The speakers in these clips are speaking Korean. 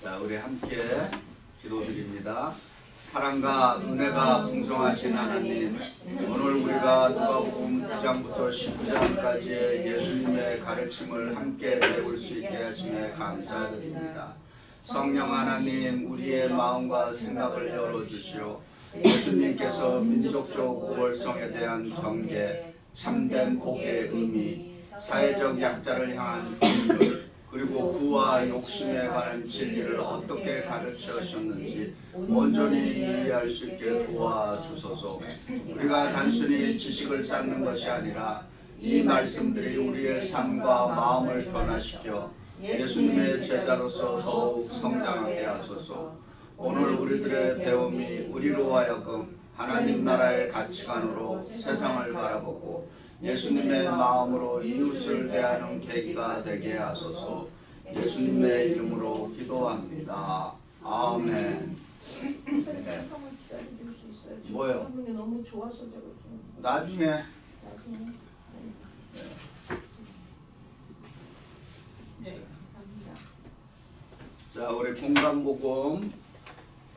자, 우리 함께 기도드립니다. 사랑과 은혜가 풍성하신 하나님, 오늘 우리가 누가복음 9장부터 19장까지의 예수님의 가르침을 함께 배울 수 있게 하심에 감사드립니다. 성령 하나님, 우리의 마음과 생각을 열어주시오. 예수님께서 민족적 우월성에 대한 경계, 참된 복의 의미, 사회적 약자를 향한 긍휼, 그리고 부와 욕심에 관한 진리를 어떻게 가르치셨는지 온전히 이해할 수 있게 도와주소서. 우리가 단순히 지식을 쌓는 것이 아니라 이 말씀들이 우리의 삶과 마음을 변화시켜 예수님의 제자로서 더욱 성장하게 하소서. 오늘 우리들의 배움이 우리로 하여금 하나님 나라의 가치관으로 세상을 바라보고 예수님의 마음으로 이웃을 대하는 계기가 되게 하소서. 예수님의 이름으로 기도합니다. 아멘. 네. 뭐요? 너무 좋아서 제가 좀 나중에. 네. 네, 감사합니다. 자, 우리 공간복음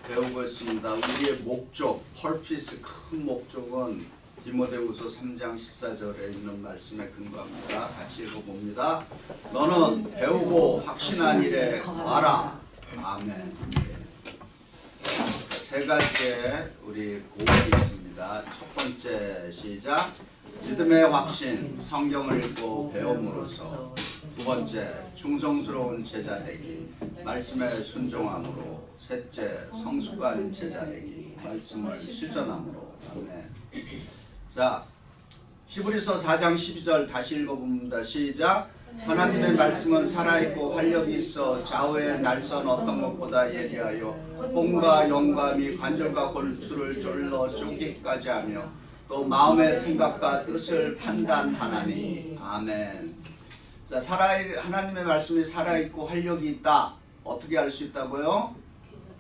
배우고 있습니다. 우리의 목적, 펄피스 큰 목적은 디모데후서 3장 14절에 있는 말씀에 근거합니다. 같이 읽어봅니다. 너는 배우고 확신한 일에 가라. 아멘. 세 가지의 우리 고백이 있습니다. 첫 번째 시작. 믿음의 확신, 성경을 읽고 배움으로써. 두 번째, 충성스러운 제자 되기, 말씀에 순종함으로. 셋째, 성숙한 제자 되기, 말씀을 실천함으로. 아멘. 자, 히브리서 4장 12절 다시 읽어봅니다. 시작. 하나님의 말씀은 살아있고 활력이 있어 좌우의 날선 어떤 것보다 예리하여 혼과 영과 및 관절과 골수를 졸라 쪼개기까지 하며 또 마음의 생각과 뜻을 판단하나니. 아멘. 자, 하나님의 말씀이 살아있고 활력이 있다. 어떻게 알 수 있다고요?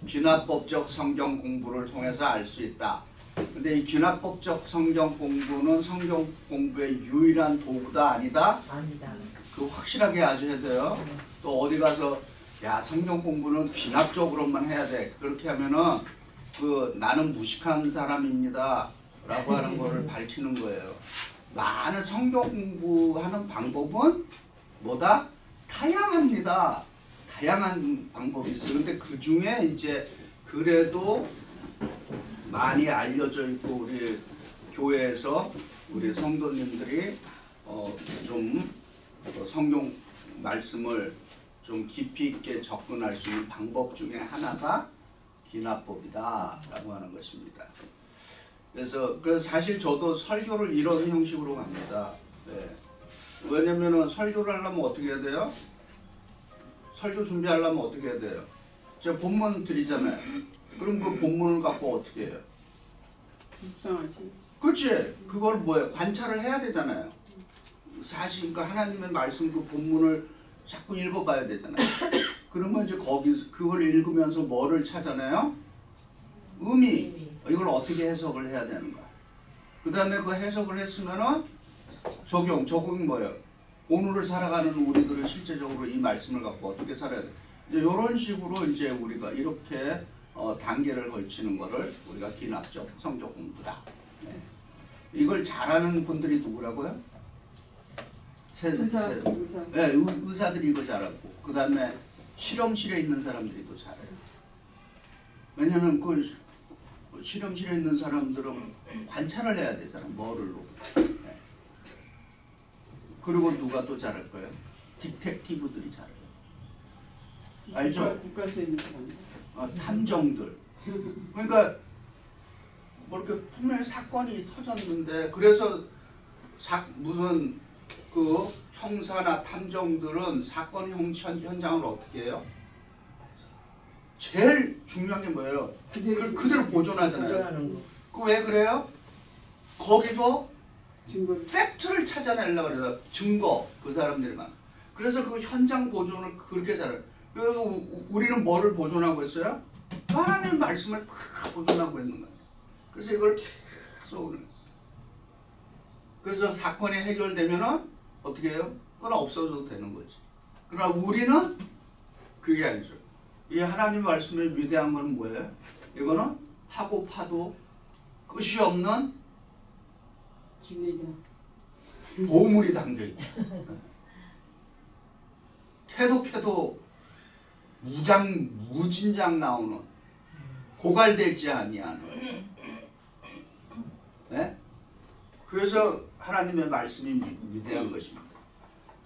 귀납법적 성경 공부를 통해서 알 수 있다. 근데 이 귀납법적 성경 공부는 성경 공부의 유일한 도구다 아니다? 아니다. 그거 확실하게 아셔야 돼요. 또 어디 가서 야 성경 공부는 귀납적으로만 해야 돼. 그렇게 하면은 나는 무식한 사람입니다 라고 하는 거를 밝히는 거예요. 많은 성경 공부하는 방법은 뭐다? 다양합니다. 다양한 방법이 있어요. 근데 그 중에 이제 그래도 많이 알려져 있고 우리 교회에서 우리 성도님들이 좀 성경 말씀을 좀 깊이 있게 접근할 수 있는 방법 중에 하나가 귀납법이다 라고 하는 것입니다. 그래서 사실 저도 설교를 이런 형식으로 합니다. 네. 왜냐면은 설교를 하려면 어떻게 해야 돼요? 설교 준비하려면 어떻게 해야 돼요? 제가 본문 드리잖아요. 그럼 그 본문을 갖고 어떻게 해요? 묵상하시. 그렇지. 그걸 뭐예요? 관찰을 해야 되잖아요. 사실 그러니까 하나님의 말씀 그 본문을 자꾸 읽어봐야 되잖아요. 그러면 이제 거기서 그걸 읽으면서 뭐를 찾아내요? 의미. 이걸 어떻게 해석을 해야 되는가. 그 다음에 그 해석을 했으면은 적용이 뭐예요? 오늘을 살아가는 우리들은 실제적으로 이 말씀을 갖고 어떻게 살아야 돼? 이제 이런 식으로 이제 우리가 이렇게 단계를 걸치는 거를 우리가 귀납적 성경 공부다. 네. 이걸 잘하는 분들이 누구라고요? 네, 의사들이 이거 잘하고 그 다음에 실험실에 있는 사람들이 또 잘해요. 왜냐하면 그 실험실에 있는 사람들은 관찰을 해야 되잖아. 뭐를 놓고. 네. 그리고 누가 또 잘할 거예요? 디텍티브들이 잘해요. 알죠? 국가에서 있는 사람. 탐정들. 그러니까 뭐 이렇게 분명히 사건이 터졌는데 그래서 무슨 그 형사나 탐정들은 사건 현장을 어떻게 해요? 제일 중요한 게 뭐예요? 그대로 보존하잖아요. 그 왜 그래요? 거기서 팩트를 찾아내려고 그래서 증거 그 사람들만. 그래서 그 현장 보존을 그렇게 잘해요. 그래서 우리는 뭐를 보존하고 있어요? 하나님의 말씀을 보존하고 있는 거예요. 그래서 이걸 계속 그래서 사건이 해결되면은 어떻게 해요? 그건 없어져도 되는 거지. 그러나 우리는 그게 아니죠. 이 하나님 말씀의 위대한 건 뭐예요? 이거는 하고 파도 끝이 없는 기회자. 보물이 담겨있다. 캐도 무진장 나오는 고갈되지 아니하는. 네? 그래서 하나님의 말씀이 위대한 것입니다.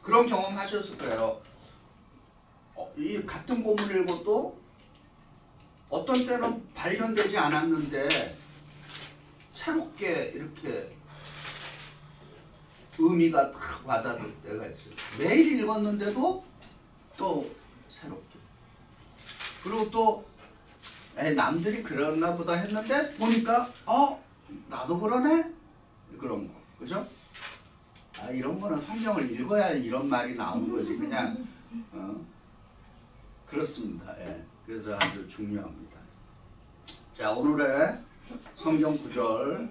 그런 경험 하셨을 거예요. 이 같은 본문을 읽어도 어떤 때는 발견되지 않았는데 새롭게 이렇게 의미가 딱 와닿을 때가 있어요. 매일 읽었는데도 또 새롭게. 그리고 또 남들이 그러나 보다 했는데 보니까 나도 그러네? 그런 거. 그죠? 이런 거는 성경을 읽어야 이런 말이 나오는 거지. 그냥 그렇습니다. 예. 그래서 아주 중요합니다. 자, 오늘의 성경 구절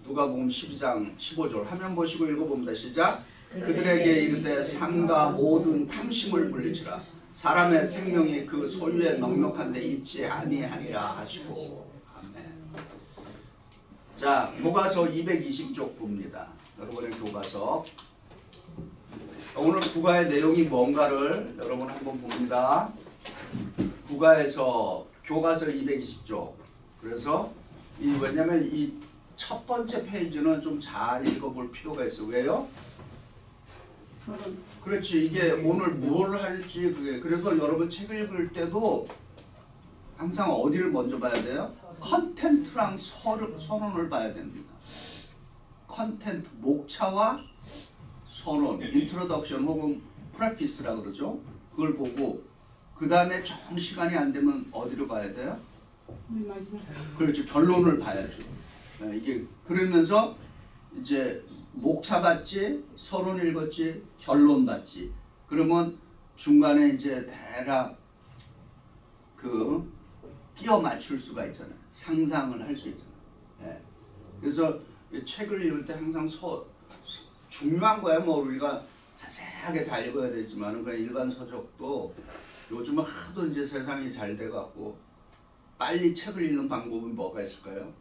누가복음 12장 15절 화면 보시고 읽어봅니다. 시작. 그들에게 이르되 삼가 모든 탐심을 물리치라. 사람의 생명이 그 소유에 넉넉한 데 있지 아니하니라 하시고. 아멘. 자, 교과서 220쪽 봅니다. 여러분의 교과서. 오늘 국어의 내용이 뭔가를 여러분 한번 봅니다. 국어에서 교과서 220쪽. 그래서 왜냐면 이 첫 번째 페이지는 좀 잘 읽어볼 필요가 있어. 왜요? 그렇지. 이게 오늘 뭘 할지 그게. 그래서 여러분 책 읽을 때도 항상 어디를 먼저 봐야 돼요? 컨텐트랑 서론을 봐야 됩니다. 컨텐트, 목차와 서론, 인트로덕션 혹은 프레피스라 그러죠. 그걸 보고 그 다음에 정 시간이 안 되면 어디로 가야 돼요? 그렇죠. 결론을 봐야죠. 네, 이게 그러면서 이제 목차 봤지, 서론 읽었지, 결론 봤지. 그러면 중간에 이제 대략 끼워 맞출 수가 있잖아요. 상상을 할 수 있잖아요. 네. 그래서 책을 읽을 때 항상 중요한 거야. 뭐 우리가 자세하게 다 읽어야 되지만 그 일반 서적도 요즘은 하도 이제 세상이 잘 돼갖고 빨리 책을 읽는 방법은 뭐가 있을까요?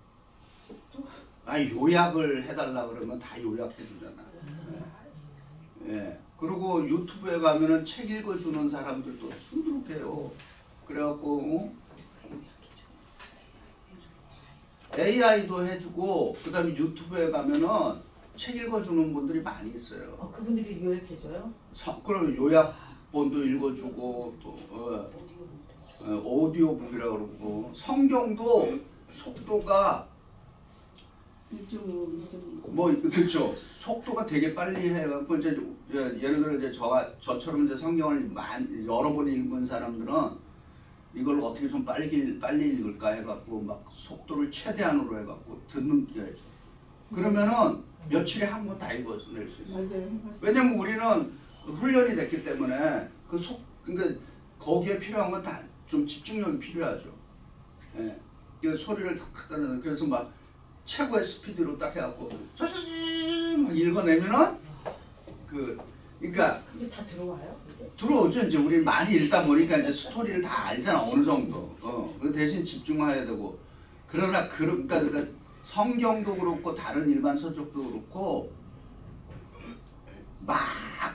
요약을 해달라 그러면 다 요약해 주잖아. 예. 그리고 유튜브에 가면은 책 읽어주는 사람들도 수두룩해요. 그래갖고 AI도 해주고 그다음에 유튜브에 가면은 책 읽어주는 분들이 많이 있어요. 그분들이 요약해줘요? 그럼 요약본도 읽어주고 또 오디오북이라고 그러고 성경도 속도가 뭐 그렇죠. 속도가 되게 빨리 해갖고 이제 예를 들어 이제 저처럼 이제 성경을 여러 번 읽은 사람들은 이걸 어떻게 좀 빨리 읽을까 해갖고 막 속도를 최대한으로 해갖고 듣는 기가 있죠. 그러면은 며칠에 한 권 다 읽어낼 수 있어요. 왜냐면 우리는 훈련이 됐기 때문에 그러니까 거기에 필요한 건 다 좀 집중력이 필요하죠. 예. 그래서 소리를 탁 따르는 그래서 막 최고의 스피드로 딱 해갖고 막 읽어내면은 그러니까 그게 다 들어와요? 들어오죠. 이제 우리 많이 읽다 보니까 이제 스토리를 다 알잖아. 어느 정도. 그 대신 집중해야 되고. 그러나 그러니까 성경도 그렇고 다른 일반 서적도 그렇고 막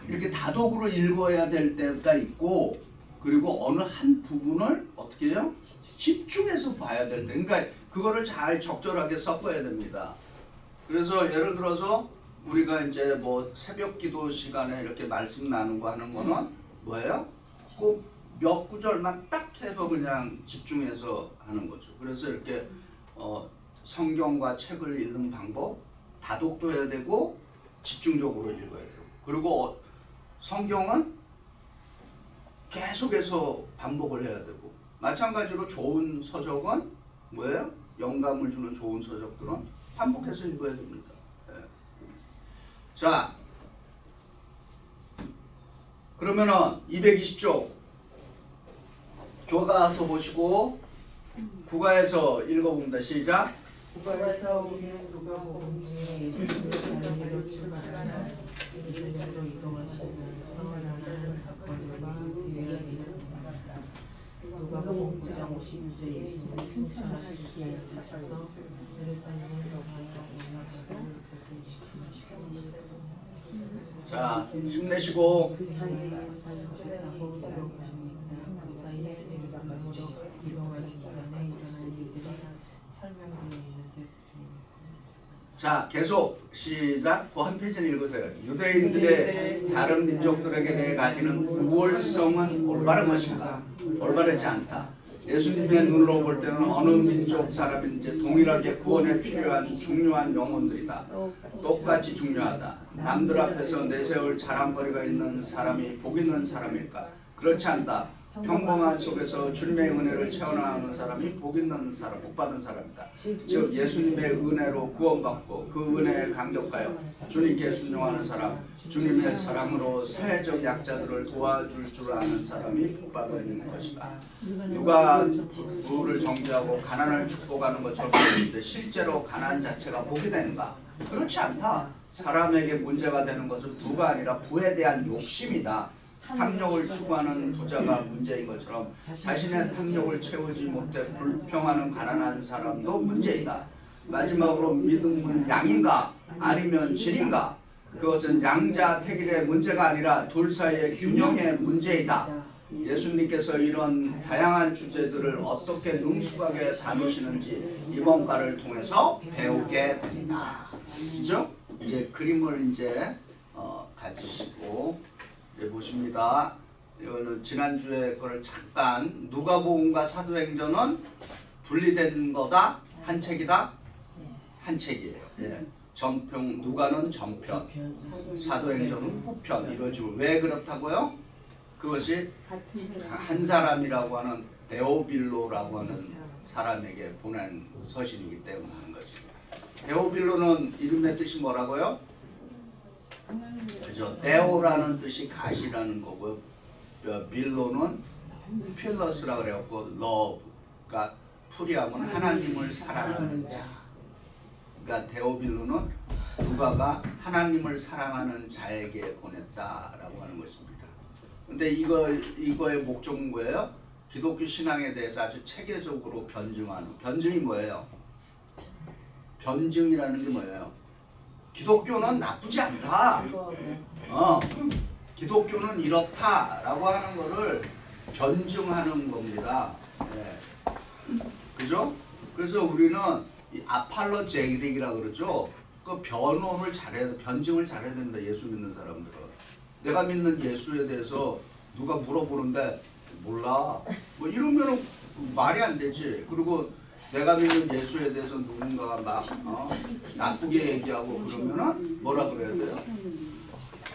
이렇게 다독으로 읽어야 될 때가 있고 그리고 어느 한 부분을 어떻게 해요? 집중해서 봐야 될 때. 그러니까 그거를 잘 적절하게 섞어야 됩니다. 그래서 예를 들어서 우리가 이제 뭐 새벽 기도 시간에 이렇게 말씀 나누고 하는 거는 뭐예요? 꼭 몇 구절만 딱 해서 그냥 집중해서 하는 거죠. 그래서 이렇게 성경과 책을 읽는 방법, 다독도 해야 되고 집중적으로 읽어야 되고 그리고 성경은 계속해서 반복을 해야 되고 마찬가지로 좋은 서적은 뭐예요? 영감을 주는 좋은 서적들은 반복해서 읽어야 됩니다. 네. 자, 그러면은 220쪽 교과서 보시고 국어에서 읽어봅니다. 시작. 국가에서 우리는 누가복음 중에 예수님께서 출발하나 예루살렘으로 이동하시면서 나는 사건과 기회가 일어납니다. 누가복음 9장 52절에 예수님이 승천하시기에 찾아서 예루살렘을 자, 힘내시고. 그 사이에 예루살렘 갔다고 들어가니까 그 사이에 예루살렘으로 이동하는 기간에 일어난 일들이 설명되어 있는데 자, 계속 시작. 그 한 페이지는 읽으세요. 유대인들의 다른 민족들에게 대해 가지는 우월성은 올바른 것인가? 올바르지 않다. 예수님의 눈으로 볼 때는 어느 민족 사람인지 동일하게 구원에 필요한 중요한 영혼들이다. 똑같이 중요하다. 남들 앞에서 내세울 자랑거리가 있는 사람이 복 있는 사람일까? 그렇지 않다. 평범한 속에서 주님의 은혜를 체험하는 사람이 복 있는 사람, 복 받은 사람이다. 즉 예수님의 은혜로 구원받고 그 은혜에 감격하여 주님께 순종하는 사람, 주님의 사랑으로 사회적 약자들을 도와줄 줄 아는 사람이 복 받은 것이다. 누가 부를 정죄하고 가난을 축복하는 것처럼 보이는데 실제로 가난 자체가 복이 되는가? 그렇지 않다. 사람에게 문제가 되는 것은 부가 아니라 부에 대한 욕심이다. 탐욕을 추구하는 부자가 문제인 것처럼 자신의 탐욕을 채우지 못해 불평하는 가난한 사람도 문제이다. 마지막으로 믿음은 양인가 아니면 질인가? 그것은 양자택일의 문제가 아니라 둘 사이의 균형의 문제이다. 예수님께서 이런 다양한 주제들을 어떻게 능숙하게 다루시는지 이번 과를 통해서 배우게 됩니다. 그죠? 이제 그림을 이제 가지시고 보십니다. 이거는 지난주에 거를 잠깐 누가복음과 사도행전은 분리된 거다? 한 책이다? 한 책이에요. 예. 전편 누가는 전편, 사도행전은 후편 이런 식으로. 왜 그렇다고요? 그것이 한 사람이라고 하는 데오빌로라고 하는 사람에게 보낸 서신이기 때문에 하는 것입니다. 데오빌로는 이름의 뜻이 뭐라고요? 그죠? 데오라는 뜻이 가시라는 거고요. 빌로는 필러스라 그래갖고 러브가 풀이하면 하나님을 사랑하는 자. 그러니까 데오빌로는 누가가 하나님을 사랑하는 자에게 보냈다라고 하는 것입니다. 근데 이거의 목적은 뭐예요? 기독교 신앙에 대해서 아주 체계적으로 변증하는. 변증이 뭐예요? 변증이라는 게 뭐예요? 기독교는 나쁘지 않다. 기독교는 이렇다라고 하는 거를 변증하는 겁니다. 네. 그죠? 그래서 우리는 이 아팔로제이릭이라고 그러죠. 그 변론을 잘해야 돼. 변증을 잘해야 됩니다. 예수 믿는 사람들은. 내가 믿는 예수에 대해서 누가 물어보는데 몰라. 뭐 이러면 말이 안 되지. 그리고 내가 믿는 예수에 대해서 누군가가 막 나쁘게 얘기하고 그러면은 뭐라 그래야 돼요?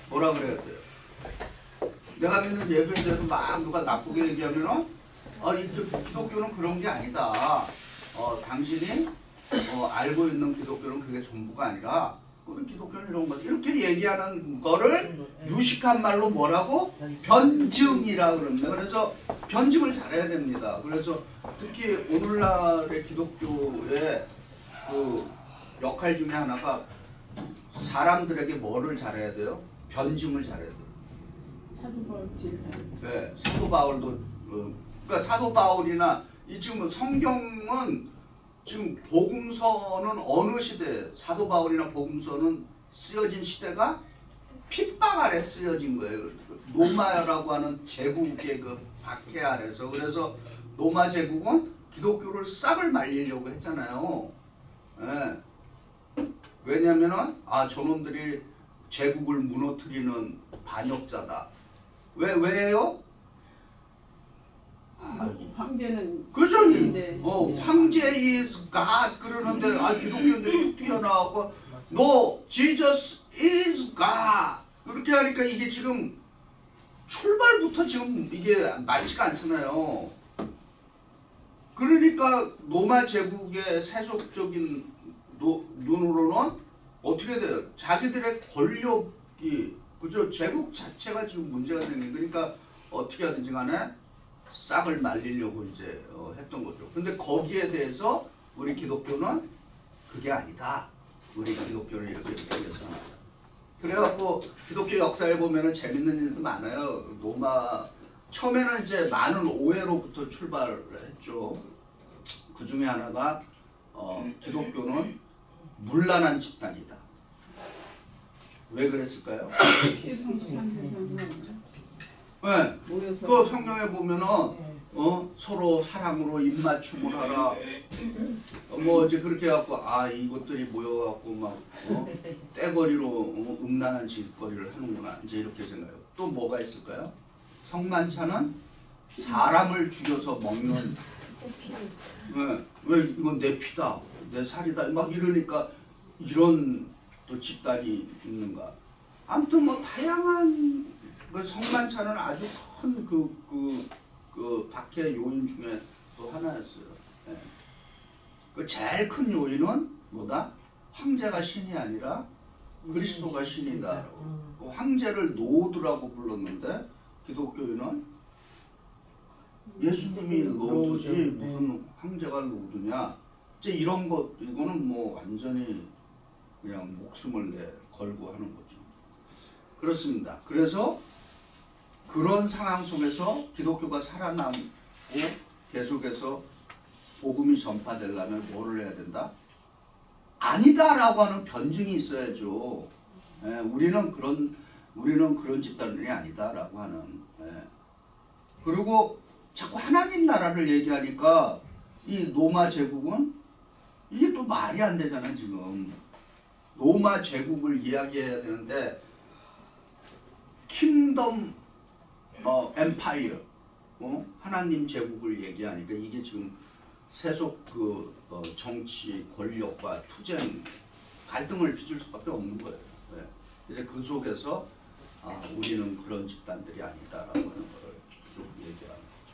뭐라 그래야 돼요? 내가 믿는 예수에 대해서 막 누가 나쁘게 얘기하면은 이 기독교는 그런 게 아니다. 당신이 알고 있는 기독교는 그게 전부가 아니라 우리 기독교는 이런 거 이렇게 얘기하는 거를 유식한 말로 뭐라고? 변증이라 그럽니다. 그래서 변증을 잘해야 됩니다. 그래서 특히 오늘날의 기독교의 그 역할 중에 하나가 사람들에게 뭐를 잘해야 돼요? 변증을 잘해야 돼요. 사도 바울 제일 잘. 네, 사도 바울도 그러니까 사도 바울이나 이 지금 성경은 지금 복음서는 어느 시대 사도 바울이나 복음서는 쓰여진 시대가 핍박 아래 쓰여진 거예요. 로마라고 하는 제국의 그 박해 아래서. 그래서 로마 제국은 기독교를 싹을 말리려고 했잖아요. 네. 왜냐면은 저놈들이 제국을 무너뜨리는 반역자다. 왜요? 황제는 그죠? 황제인데 황제 is God 그러는데 기독교인들이 툭 튀어나오고 No, Jesus is God 그렇게 하니까 이게 지금 출발부터 지금 이게 맞지가 않잖아요. 그러니까 로마 제국의 세속적인 눈으로는 어떻게 돼요? 자기들의 권력이 그죠? 제국 자체가 지금 문제가 되는 그러니까 어떻게 하든지 간에 싹을 말리려고 이제 했던 거죠. 근데 거기에 대해서 우리 기독교는 그게 아니다. 우리 기독교를 이렇게 얘기해서는. 그래갖고 기독교 역사에 보면은 재밌는 일도 많아요. 로마 처음에는 이제 많은 오해로부터 출발을 했죠. 그 중에 하나가 기독교는 문란한 집단이다. 왜 그랬을까요? 네, 모여서 그 성경에 보면은 서로 사랑으로 입맞춤을 하라. 뭐 이제 그렇게 해갖고 이것들이 모여갖고 막 떼거리로 음란한 짓거리를 하는구나. 이제 이렇게 생각해요. 또 뭐가 있을까요? 성만찬은 사람을 죽여서 먹는. 왜 이건 내 피다, 내 살이다 막 이러니까 이런 또 집단이 있는가. 아무튼 뭐 다양한 그 성만찬은 아주 큰 그 박해 요인 중에 또 하나였어요. 예. 그 제일 큰 요인은 뭐다? 황제가 신이 아니라 그리스도가 신이다. 그 황제를 노드라고 불렀는데 기독교인은 예수님이 노드지 무슨 황제가 노드냐. 이제 이런 것 이거는 뭐 완전히 그냥 목숨을 걸고 하는 거죠. 그렇습니다. 그래서 그런 상황 속에서 기독교가 살아남고 계속해서 복음이 전파되려면 뭐를 해야 된다? 아니다라고 하는 변증이 있어야죠. 예, 우리는 그런 집단이 아니다라고 하는. 예. 그리고 자꾸 하나님 나라를 얘기하니까 이 로마 제국은 이게 또 말이 안 되잖아 지금. 로마 제국을 이야기해야 되는데 킹덤 엠파이어 하나님 제국을 얘기하니까 이게 지금 세속 정치 권력과 투쟁 갈등을 빚을 수밖에 없는 거예요. 네. 이제 그 속에서 우리는 그런 집단들이 아니다라고 하는 것을 쭉 얘기하는 거죠.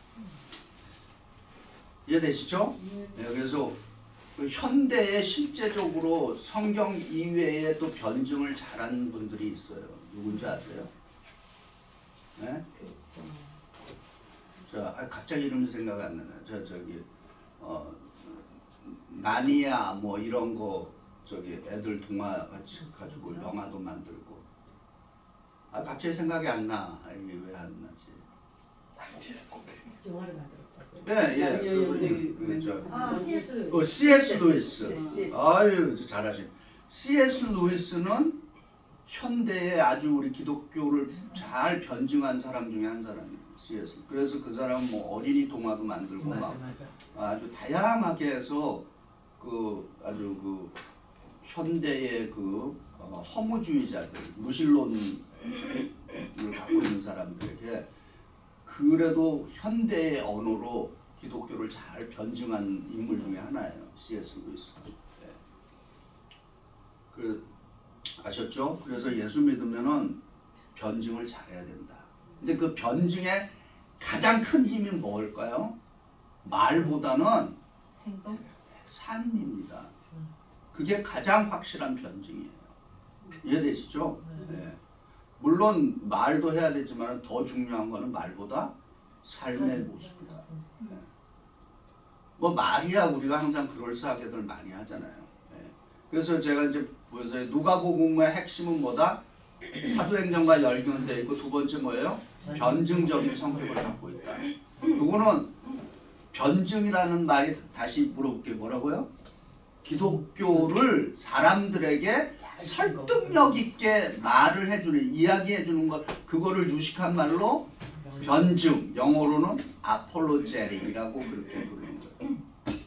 이해되시죠? 네, 그래서 현대에 실제적으로 성경 이외에 또 변증을 잘하는 분들이 있어요. 누군지 아세요? 네? 자, 갑자기 이름이 생각 안 나네. 저기 나니아 뭐 이런 거 저기 애들 동화 같이 가지고 영화도 만들고. 갑자기 생각이 안 나. 이게 왜 안 나지? 영화를 만들었다고. C.S. 루이스. 아유, 잘하신. C.S. 루이스는 현대에 아주 우리 기독교를 잘 변증한 사람 중에 한 사람이에요. C.S. 그래서 그 사람은 뭐 어린이 동화도 만들고 막 아주 다양하게 해서 아주 현대의 허무주의자들, 무신론을 갖고 있는 사람들에게 그래도 현대의 언어로 기독교를 잘 변증한 인물 중에 하나예요. C.S. 루이스. 네. 아셨죠? 그래서 예수 믿으면은 변증을 잘해야 된다. 근데 그 변증의 가장 큰 힘이 뭘까요? 말보다는 행동? 삶입니다. 그게 가장 확실한 변증이에요. 이해되시죠? 네. 물론 말도 해야 되지만 더 중요한 거는 말보다 삶의 모습이다. 네. 뭐 말이야 우리가 항상 그럴싸하게들 많이 하잖아요. 네. 그래서 제가 이제 보여서 누가복음의 핵심은 뭐다? 사도행전과 연결되어 있고 두 번째 뭐예요? 변증적인 성격을 갖고 있다. 이거는 변증이라는 말이 다시 물어볼게요. 뭐라고요? 기독교를 사람들에게 설득력 있게 말을 해주는, 이야기해 주는 것, 그거를 유식한 말로 변증, 영어로는 아폴로제릭이라고 그렇게 부르는 거예요.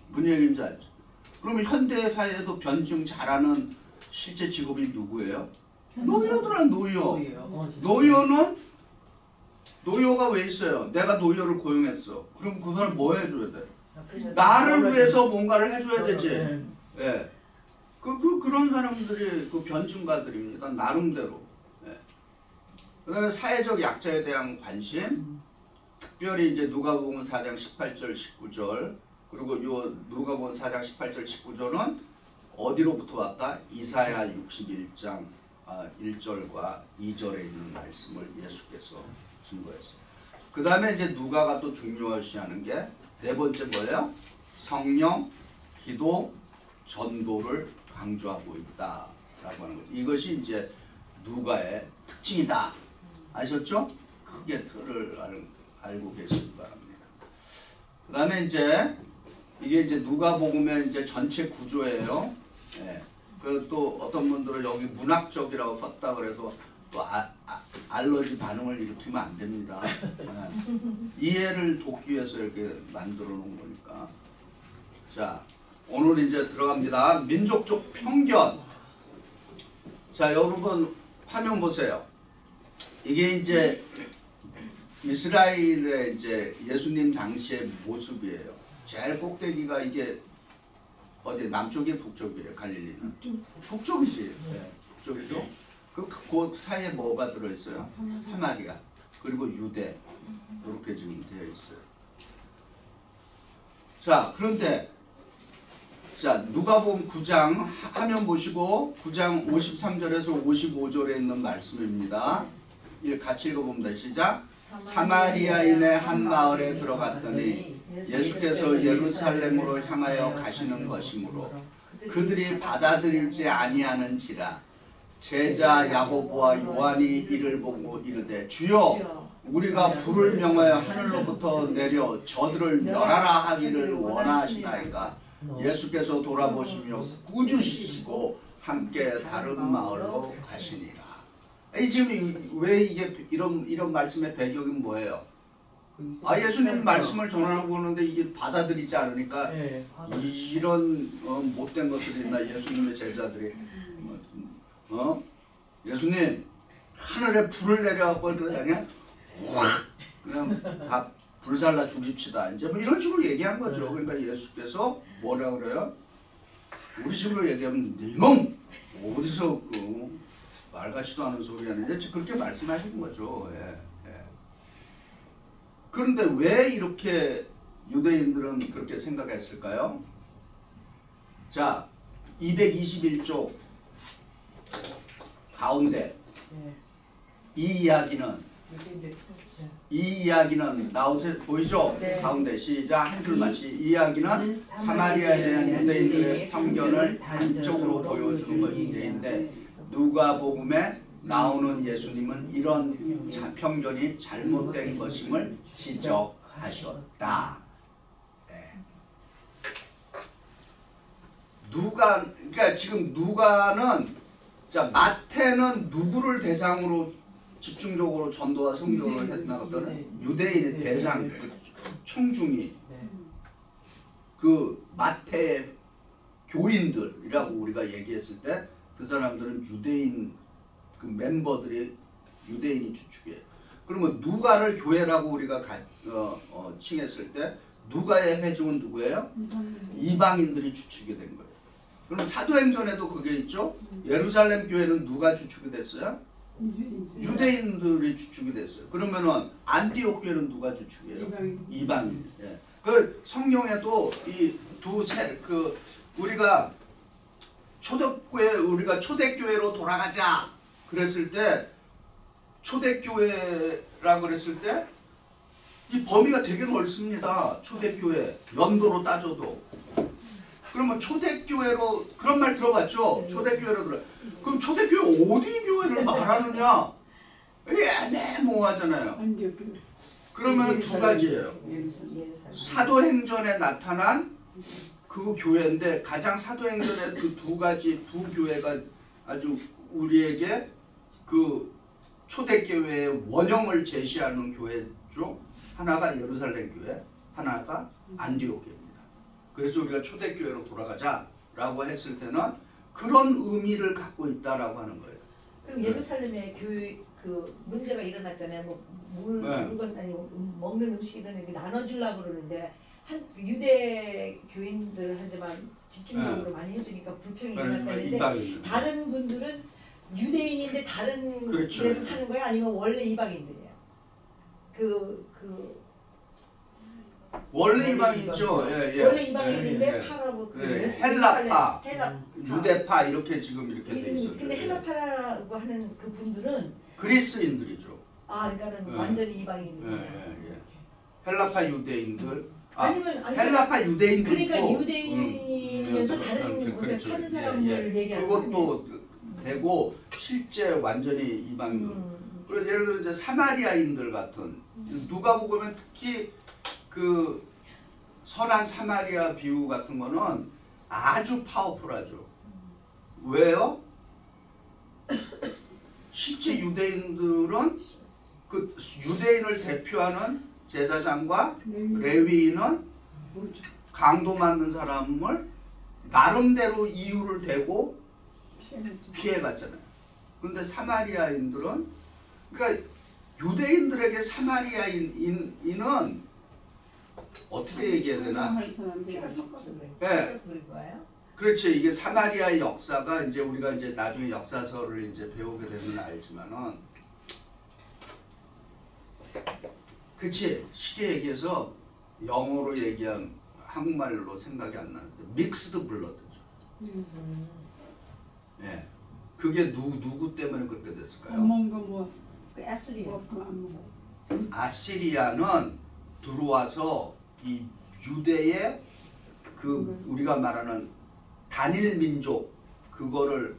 무슨 얘기인지 알죠? 그러면 현대 사회에서 변증 잘하는 실제 직업이 누구예요? 노예들은 노예요. 노예가 왜 있어요? 내가 노예를 고용했어. 그럼 그 사람 뭐 해줘야 돼? 나를 위해서 뭔가를 해줘야 되지. 예. 그런 사람들이 변증가들입니다. 나름대로. 예. 그 다음에 사회적 약자에 대한 관심. 특별히 이제 누가복음 4장 18절 19절 그리고 요 누가복음 4장 18절 19절은 어디로부터 왔다? 이사야 61장 1절과 2절에 있는 말씀을 예수께서 증거했어요. 그 다음에 이제 누가가 또 중요시하는 게 네 번째 뭐예요? 성령, 기도, 전도를 강조하고 있다라고 하는 거죠. 이것이 이제 누가의 특징이다. 아셨죠? 크게 틀을 알고 계시기 바랍니다. 그 다음에 이제 이게 이제 누가복음의 이제 전체 구조예요. 예. 그리고 또 어떤 분들은 여기 문학적이라고 썼다 그래서 또 알러지 반응을 일으키면 안 됩니다. 예. 이해를 돕기 위해서 이렇게 만들어 놓은 거니까. 자, 오늘 이제 들어갑니다. 민족적 편견. 자, 여러분 화면 보세요. 이게 이제 이스라엘의 이제 예수님 당시의 모습이에요. 제일 꼭대기가 이게 어디 남쪽이 북쪽이에요? 갈릴리는 북쪽이지. 네, 북쪽이죠. 그 사이에 뭐가 들어있어요? 사마리아 그리고 유대 이렇게 지금 되어 있어요. 자, 그런데 자, 누가복음 9장 화면 보시고 9장 53절에서 55절에 있는 말씀입니다. 같이 읽어봅니다. 시작. 사마리아인의 한 마을에 들어갔더니 예수께서 예루살렘으로 향하여 가시는 것이므로 그들이 받아들이지 아니하는지라. 제자 야고보와 요한이 이를 보고 이르되 주여 우리가 불을 명하여 하늘로부터 내려 저들을 멸하라 하기를 원하시나이까. 예수께서 돌아보시며 꾸짖으시고 함께 다른 마을로 가시니라. 지금 왜 이게 이런 말씀의 배경이 뭐예요? 예수님 말씀을 전하고 오는데 이게 받아들이지 않으니까 이런 못된 것들이 있나. 예수님의 제자들이 예수님 하늘에 불을 내려갖고 그냥 다 불살라 죽입시다. 이제 뭐 이런 식으로 얘기한 거죠. 그러니까 예수께서 뭐라 그래요? 우리 식으로 얘기하면 이놈 어디서 말 같지도 않은 소리 하는데 그렇게 말씀하시는 거죠. 예. 그런데 왜 이렇게 유대인들은 그렇게 생각했을까요? 자, 221쪽 가운데 이 이야기는 나오세요. 보이죠? 네. 가운데 시작 한 줄만 이 이야기는 사마리아에 대한 유대인들의 편견을 단적으로 보여주는 것인데 누가복음에 나오는 예수님은 이런 편견이 잘못된 것임을 지적하셨다. 네. 그러니까 지금 누가는 자 마태는 누구를 대상으로 집중적으로 전도와 성교를 했나 했더니 유대인의 대상 청중이 그 마태 교인들이라고 우리가 얘기했을 때 그 사람들은 유대인 그 멤버들이 유대인이 주축이에요. 그러면 누가를 교회라고 우리가 칭했을 때 누가의 회중은 누구예요? 이방인들이 주축이 된 거예요. 그럼 사도행전에도 그게 있죠. 예루살렘 교회는 누가 주축이 됐어요? 유대인들이 주축이 됐어요. 그러면은 안디옥 교회는 누가 주축이에요? 이방인. 예. 그 성경에도 이 우리가 초대교회로 돌아가자 그랬을 때 초대교회라 그랬을 때 이 범위가 되게 넓습니다. 초대교회 연도로 따져도. 그러면 초대교회로 그런 말 들어봤죠? 초대교회로 들어. 그럼 초대교회 어디 교회를 말하느냐? 이게 애매모호하잖아요. 그러면 두 가지예요. 사도행전에 나타난 그 교회인데 가장 사도행전의 그 두 가지 두 교회가 아주 우리에게 그 초대교회의 원형을 제시하는 교회죠. 하나가 예루살렘 교회, 하나가 안디옥 교회입니다. 그래서 우리가 초대교회로 돌아가자라고 했을 때는 그런 의미를 갖고 있다라고 하는 거예요. 그럼 예루살렘에 교회 그 문제가 일어났잖아요. 뭐 물건 아니고 먹는 음식이든 이렇게 나눠주려고 그러는데 한 유대 교인들한테만 집중적으로 많이 해주니까 불평이 일어났다는데 다른 분들은 유대인인데 다른 그렇죠. 데서 사는 거예요? 아니면 원래 이방인들이에요? 원래 이방인이죠. 예. 원래 이방인인데 파라고 헬라파, 유대파 이렇게 지금 이렇게 돼 있어요. 근데 헬라파라고 하는 그 분들은 그리스인들이죠. 그러니까는 완전히 이방인이에요. 예. 헬라파 유대인들. 아니면 헬라파 유대인들. 그러니까 유대인이면서 다른 곳에 사는 사람을 얘기하는 그것도 되고 실제 완전히 이방인들. 그리고 예를 들어 이제 사마리아인들 같은 누가복음에 특히 그 선한 사마리아 비유 같은 거는 아주 파워풀하죠. 왜요? 실제 유대인들은 그 유대인을 대표하는 제사장과 레위인은 강도 맞는 사람을 나름대로 이유를 대고 피해갔잖아요. 근데 사마리아인들은 그러니까 유대인들에게 사마리아인은 어떻게 얘기해야 되나? 피가 섞어서 그래. 네. 섞어서 그런 거예요? 그렇지. 이게 사마리아의 역사가 이제 우리가 이제 나중에 역사서를 이제 배우게 되면 알지만은, 그렇지. 쉽게 얘기해서 영어로 얘기한 한국말로 생각이 안 나는데 믹스드 블러드죠. 예. 그게 누구 때문에 그렇게 됐을까요? 안 먹은 거뭐 그 에스리아. 안 먹어. 아시리아는 들어와서 이 유대의 그 우리가 말하는 단일 민족 그거를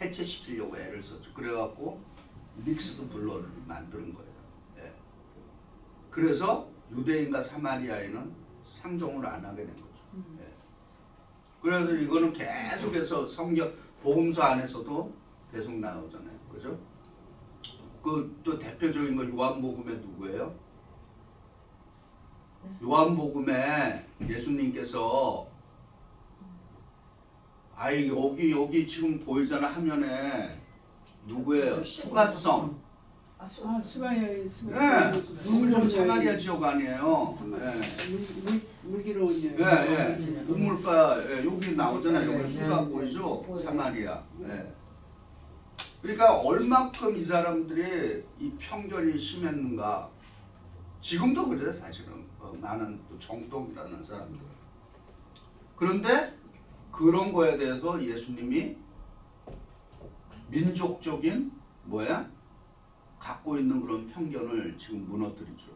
해체시키려고 애를 썼죠. 그래갖고 믹스드 블러드를 만드는 거예요. 예. 그래서 유대인과 사마리아인은 상종을 안 하게 된 거죠. 예. 그래서 이거는 계속해서 성경 복음서 안에서도 계속 나오잖아요. 그죠? 그 또 대표적인 거 요한복음에 누구예요? 요한복음에 예수님께서 아이 여기 지금 보이잖아 화면에 누구예요? 수가성. 아 수가여인 네. 그건 사마리아 지역 아니에요. 네. 물기로운 여인. 예. 우물가 여기 나오잖아요. 여기 수가 보이죠? 사마리아. 예. 그러니까 얼만큼 이 사람들이 이 편견이 심했는가. 지금도 그래 사실은 많은 또 정독이라는 사람들. 그런데 그런 거에 대해서 예수님이 민족적인 갖고 있는 그런 편견을 지금 무너뜨리죠.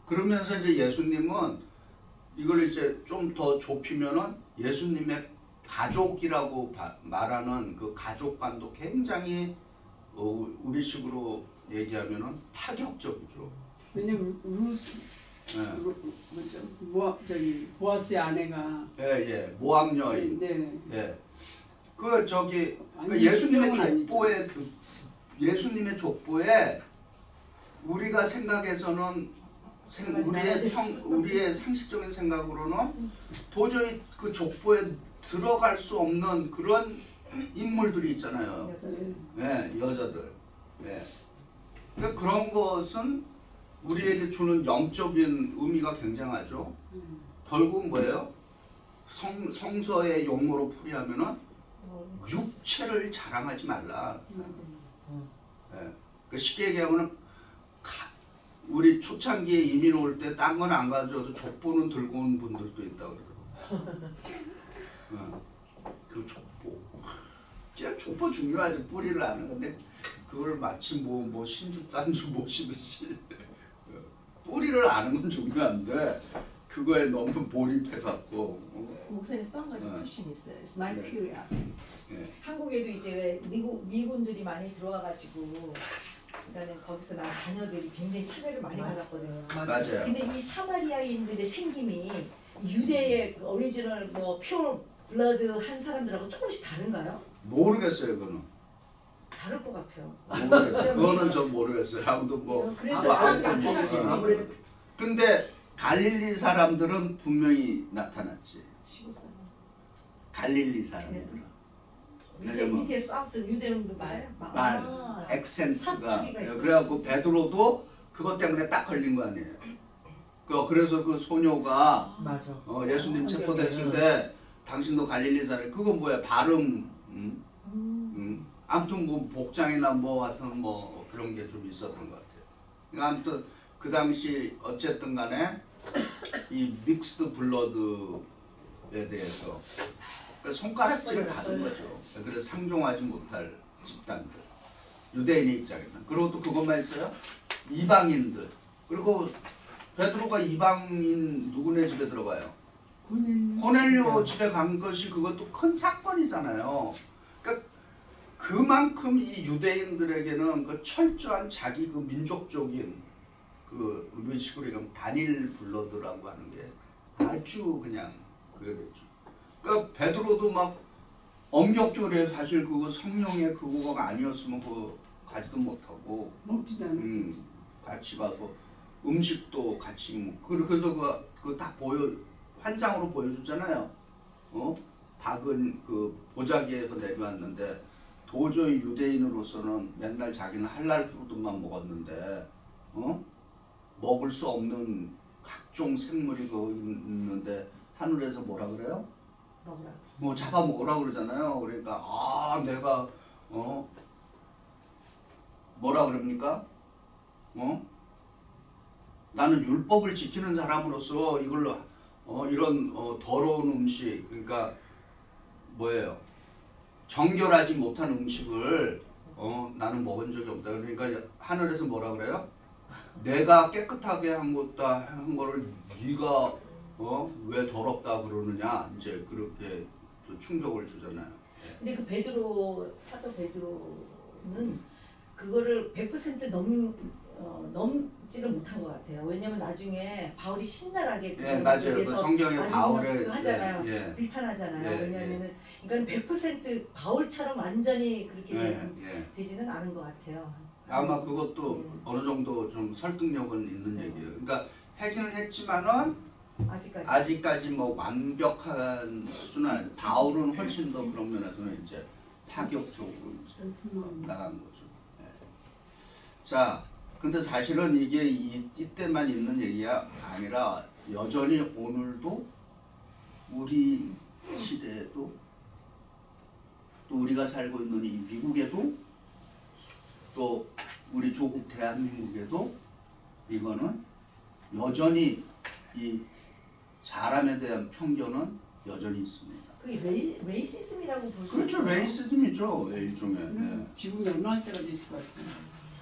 그러면서 이제 예수님은 이걸 이제 좀 더 좁히면은 예수님의 가족이라고 말하는 그 가족관도 굉장히 우리식으로 얘기하면은 파격적이죠. 왜냐면 보아스의 아내가 모압 여인. 네. 예. 그 저기 아니, 예수님의 족보에 우리가 생각해서는 우리의 상식적인 생각으로는 도저히 그 족보에 들어갈 수 없는 그런 인물들이 있잖아요. 여자들. 예. 그러니까 그런 것은 우리에게 주는 영적인 의미가 굉장하죠. 결국 뭐예요? 성서의 용어로 풀이하면은 육체를 자랑하지 말라. 예. 그 쉽게 얘기하면은 우리 초창기에 이민 올 때 딴 건 안 가져도 족보는 들고 온 분들도 있다고 그러더라고요. 그 족보. 진짜 족보 중요하지. 뿌리를 아는 건데 그걸 마치 뭐 신주 딴주 모시듯이 뿌리를 아는 건 중요한데 그거에 너무 몰입해갖고. 목사님 또 한 가지 퀘스천이 있어요. It's my curiosity. 네. 한국에도 이제 미군들이 많이 들어와가지고 그러니까 거기서 난 자녀들이 굉장히 차별을 많이 받았거든요. 맞아요. 근데 이 사마리아인들의 생김이 유대의 오리지널 퓨어 블러드 한 사람들하고 조금씩 다른가요? 모르겠어요 그거는. 다를 것 같아요. 모르겠어요. 그거는 전 모르겠어요. 아무도 그래서 아무래도. 근데 갈릴리 사람들은 분명히 나타났지. 갈릴리 사람들은. 밑에 사우스 유대인도 말 액센트가 그래갖고 베드로도 그것 때문에 딱 걸린 거 아니에요. 그래서 그 소녀가 예수님 체포됐을 때 당신도 갈릴리 사람 그건 뭐야 발음 아무튼 뭐 복장이나 뭐 같은 뭐 그런 게 좀 있었던 것 같아요. 그러니까 아무튼 그 당시 어쨌든 간에 이 믹스드 블러드에 대해서 그러니까 손가락질을 받은 거죠. 그래서 상종하지 못할 집단들 유대인의 입장에는. 그리고 또 그것만 있어요. 이방인들. 그리고 베드로가 이방인 누구네 집에 들어가요? 고넬료 집에 간 것이 그것도 큰 사건이잖아요. 그러니까 그만큼 이 유대인들에게는 그 철저한 자기 그 민족적인 그 음식으로 이건 단일 블러드라고 하는 게 아주 그냥 그게 됐죠. 그러니까 베드로도 막 엄격조례 사실 그거 성령의 그거가 아니었으면 그거 가지도 못하고 먹지도 않아. 같이 가서 음식도 같이 먹고 그래서 그 딱 환상으로 보여주잖아요. 닭은 그 보자기에서 내려왔는데 도저히 유대인으로서는 맨날 자기는 할랄 푸드만 먹었는데 먹을 수 없는 각종 생물이 거기 있는데 하늘에서 뭐라 그래요? 먹으라. 뭐 잡아먹으라 그러잖아요. 그러니까 내가 뭐라 그럽니까? 나는 율법을 지키는 사람으로서 이걸로 이런 더러운 음식 그러니까 뭐예요? 정결하지 못한 음식을 나는 먹은 적이 없다. 그러니까 하늘에서 뭐라 그래요? 내가 깨끗하게 한 거를 네가 왜 더럽다 그러느냐 이제 그렇게 또 충격을 주잖아요. 근데 그 사도 베드로는 그거를 100% 넘지를 못한 것 같아요. 왜냐면 나중에 바울이 신랄하게 맞아요. 그 성경에 바울을 하잖아요. 비판하잖아요. 왜냐면은 그러니까 100% 바울처럼 완전히 그렇게 되지는 않은 것 같아요. 아마 그것도 어느 정도 좀 설득력은 있는 얘기예요. 그러니까 하기는 했지만은 아직까지 뭐 완벽한 수준은 아니에요. 바울은 훨씬 더 그런 면에서는 이제 파격적으로 나간 거죠. 자, 근데 사실은 이게 이때만 있는 얘기가 아니라 여전히 오늘도 우리 시대에도 또 우리가 살고 있는 이 미국에도 또 우리 조국 대한민국에도 이거는 여전히 이 사람에 대한 편견은 여전히 있습니다. 그게 레이시즘이라고 볼 수 그렇죠. 있어요. 레이시즘이죠. 일종의. 지구가 멸망할 때까지 있을 것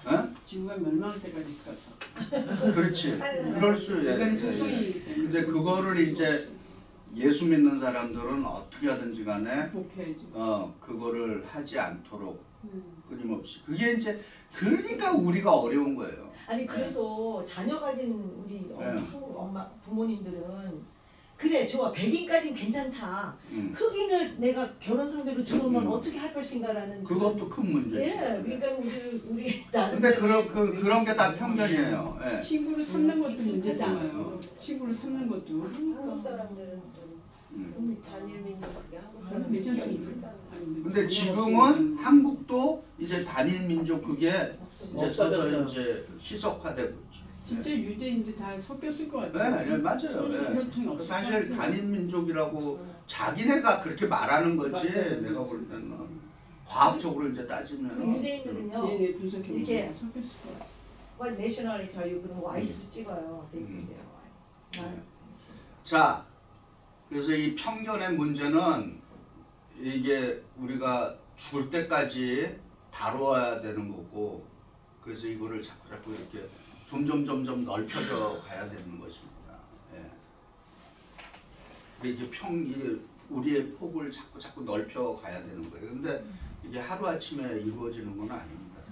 같아. 지구가 멸망할 때까지 있을 것 같아. 그렇지. 그럴 수 속성이기 때문에. 근데 그거를 이제 예수 믿는 사람들은 어떻게 하든지 간에 그거를 하지 않도록 끊임없이 그게 이제 그러니까 우리가 어려운 거예요. 아니 그래서 자녀 가진 우리 한국 엄마 부모님들은 그래 좋아 백인까지는 괜찮다. 흑인을 내가 결혼 상대로 들어오면 어떻게 할 것인가라는 그것도 큰 문제지. 그러니까 우리 나는 근데 그런 게 다 편견이에요. 친구를 삼는 것도 문제잖아요. 친구를 삼는 것도. 한국 사람들은 단일민족 그게 한국 사람들 근데 지금은 한국도 이제 단일 민족 그게 이제 서서 이제 희석화되고 있죠. 진짜 유대인들 다 섞였을 것 같아요. 네, 맞아요. 사실 단일 민족이라고 자기네가 그렇게 말하는 거지. 맞아요. 내가 볼 때는 과학적으로 이제 따지면 그 유대인들은요 DNA 분석해 이렇게 섞였을 것 같아요. What nationality are you? 그러면 Y수로 찍어요. 자, 그래서 이 편견의 문제는 이게 우리가 죽을 때까지 다루어야 되는 거고, 그래서 이거를 자꾸 이렇게 점점 넓혀져 가야 되는 것입니다. 이게 우리의 폭을 자꾸 넓혀 가야 되는 거예요. 근데 이게 하루 아침에 이루어지는 건 아닙니다.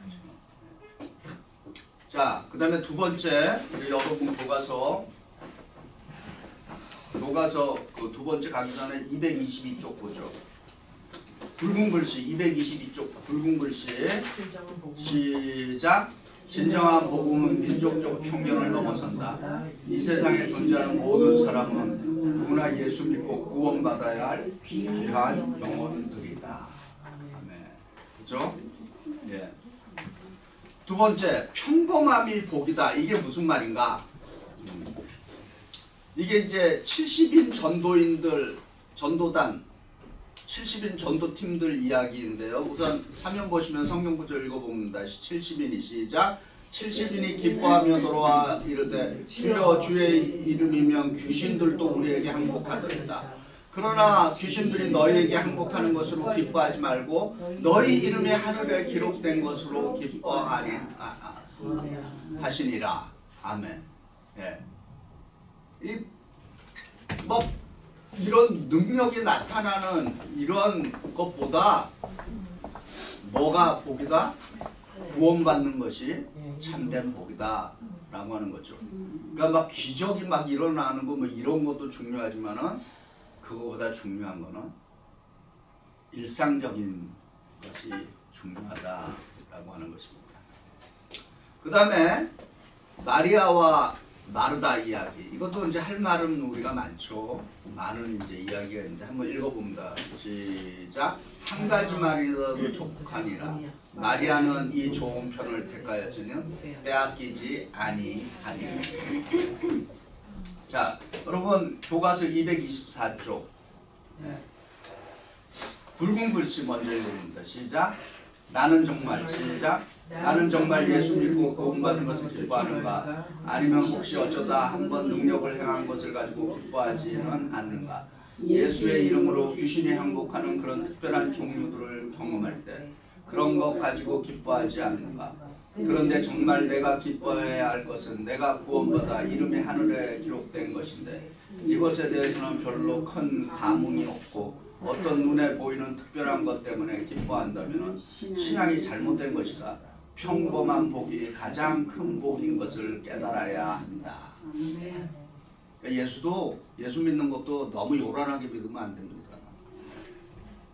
자, 그 다음에 두 번째, 우리 여러분 교과서 그 두 번째 가기 전에 222쪽 보죠. 붉은 글씨 222쪽 붉은 글씨 시작. 진정한 복음은 민족적 편견을 넘어선다. 이 세상에 존재하는 모든 사람은 누구나 예수 믿고 구원받아야 할 귀한 영혼들이다. 아멘. 그렇죠? 예. 두 번째, 평범함이 복이다. 이게 무슨 말인가? 이게 이제 70인 전도단 70인 전도팀들 이야기인데요. 우선 화면 보시면 성경 구절 읽어봅니다. 70인이 시작. 70인이 기뻐하며 돌아와 이르되 주여 주의 이름이면 귀신들도 우리에게 항복하더이다. 그러나 귀신들이 너희에게 항복하는 것으로 기뻐하지 말고 너희 이름이 하늘에 기록된 것으로 기뻐하시니라. 아멘. 예. 이런 능력이 나타나는 이런 것보다 뭐가 복이다? 구원받는 것이 참된 복이다 라고 하는 거죠. 그러니까 막 기적이 막 일어나는 거 뭐 이런 것도 중요하지만은 그거보다 중요한 거는 일상적인 것이 중요하다라고 하는 것입니다. 그 다음에 마리아와 마르다 이야기. 이것도 이제 할 말은 우리가 많죠. 많은 이제 이야기가 있는데 한번 읽어봅니다. 시작. 한 가지만이라도 족하니라. 마리아는 이 좋은 편을 택하였으면 빼앗기지 아니하리라. 자, 여러분 교과서 224쪽. 붉은 글씨 먼저 읽어봅니다. 시작. 나는 정말 시작. 나는 정말 예수 믿고 구원받는 것을 기뻐하는가? 아니면 혹시 어쩌다 한번 능력을 행한 것을 가지고 기뻐하지는 않는가? 예수의 이름으로 귀신이 항복하는 그런 특별한 종류들을 경험할 때 그런 것 가지고 기뻐하지 않는가? 그런데 정말 내가 기뻐해야 할 것은 내가 구원받아 이름이 하늘에 기록된 것인데 이것에 대해서는 별로 큰 감흥이 없고 어떤 눈에 보이는 특별한 것 때문에 기뻐한다면 신앙이 잘못된 것이다. 평범한 복이 가장 큰 복인 것을 깨달아야 한다. 그러니까 예수 믿는 것도 너무 요란하게 믿으면 안 됩니다.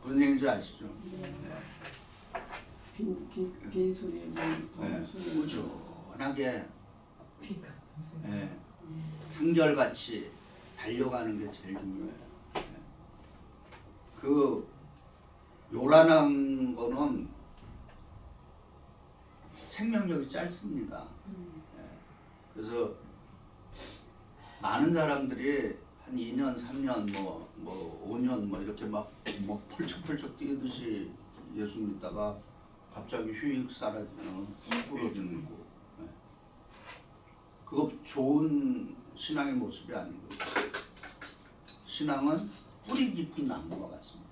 무슨 얘기인지 아시죠? 빈 소리에 꾸준하게 한결같이 달려가는 게 제일 중요해요. 그 요란한 거는 생명력이 짧습니다. 그래서 많은 사람들이 한 2년, 3년, 뭐 5년 뭐 이렇게 막 펄쩍펄쩍 뛰듯이 예수 믿다가 갑자기 휙 사라지면 수그러지는 거. 그거 좋은 신앙의 모습이 아니고 신앙은 뿌리 깊은 나무와 같습니다.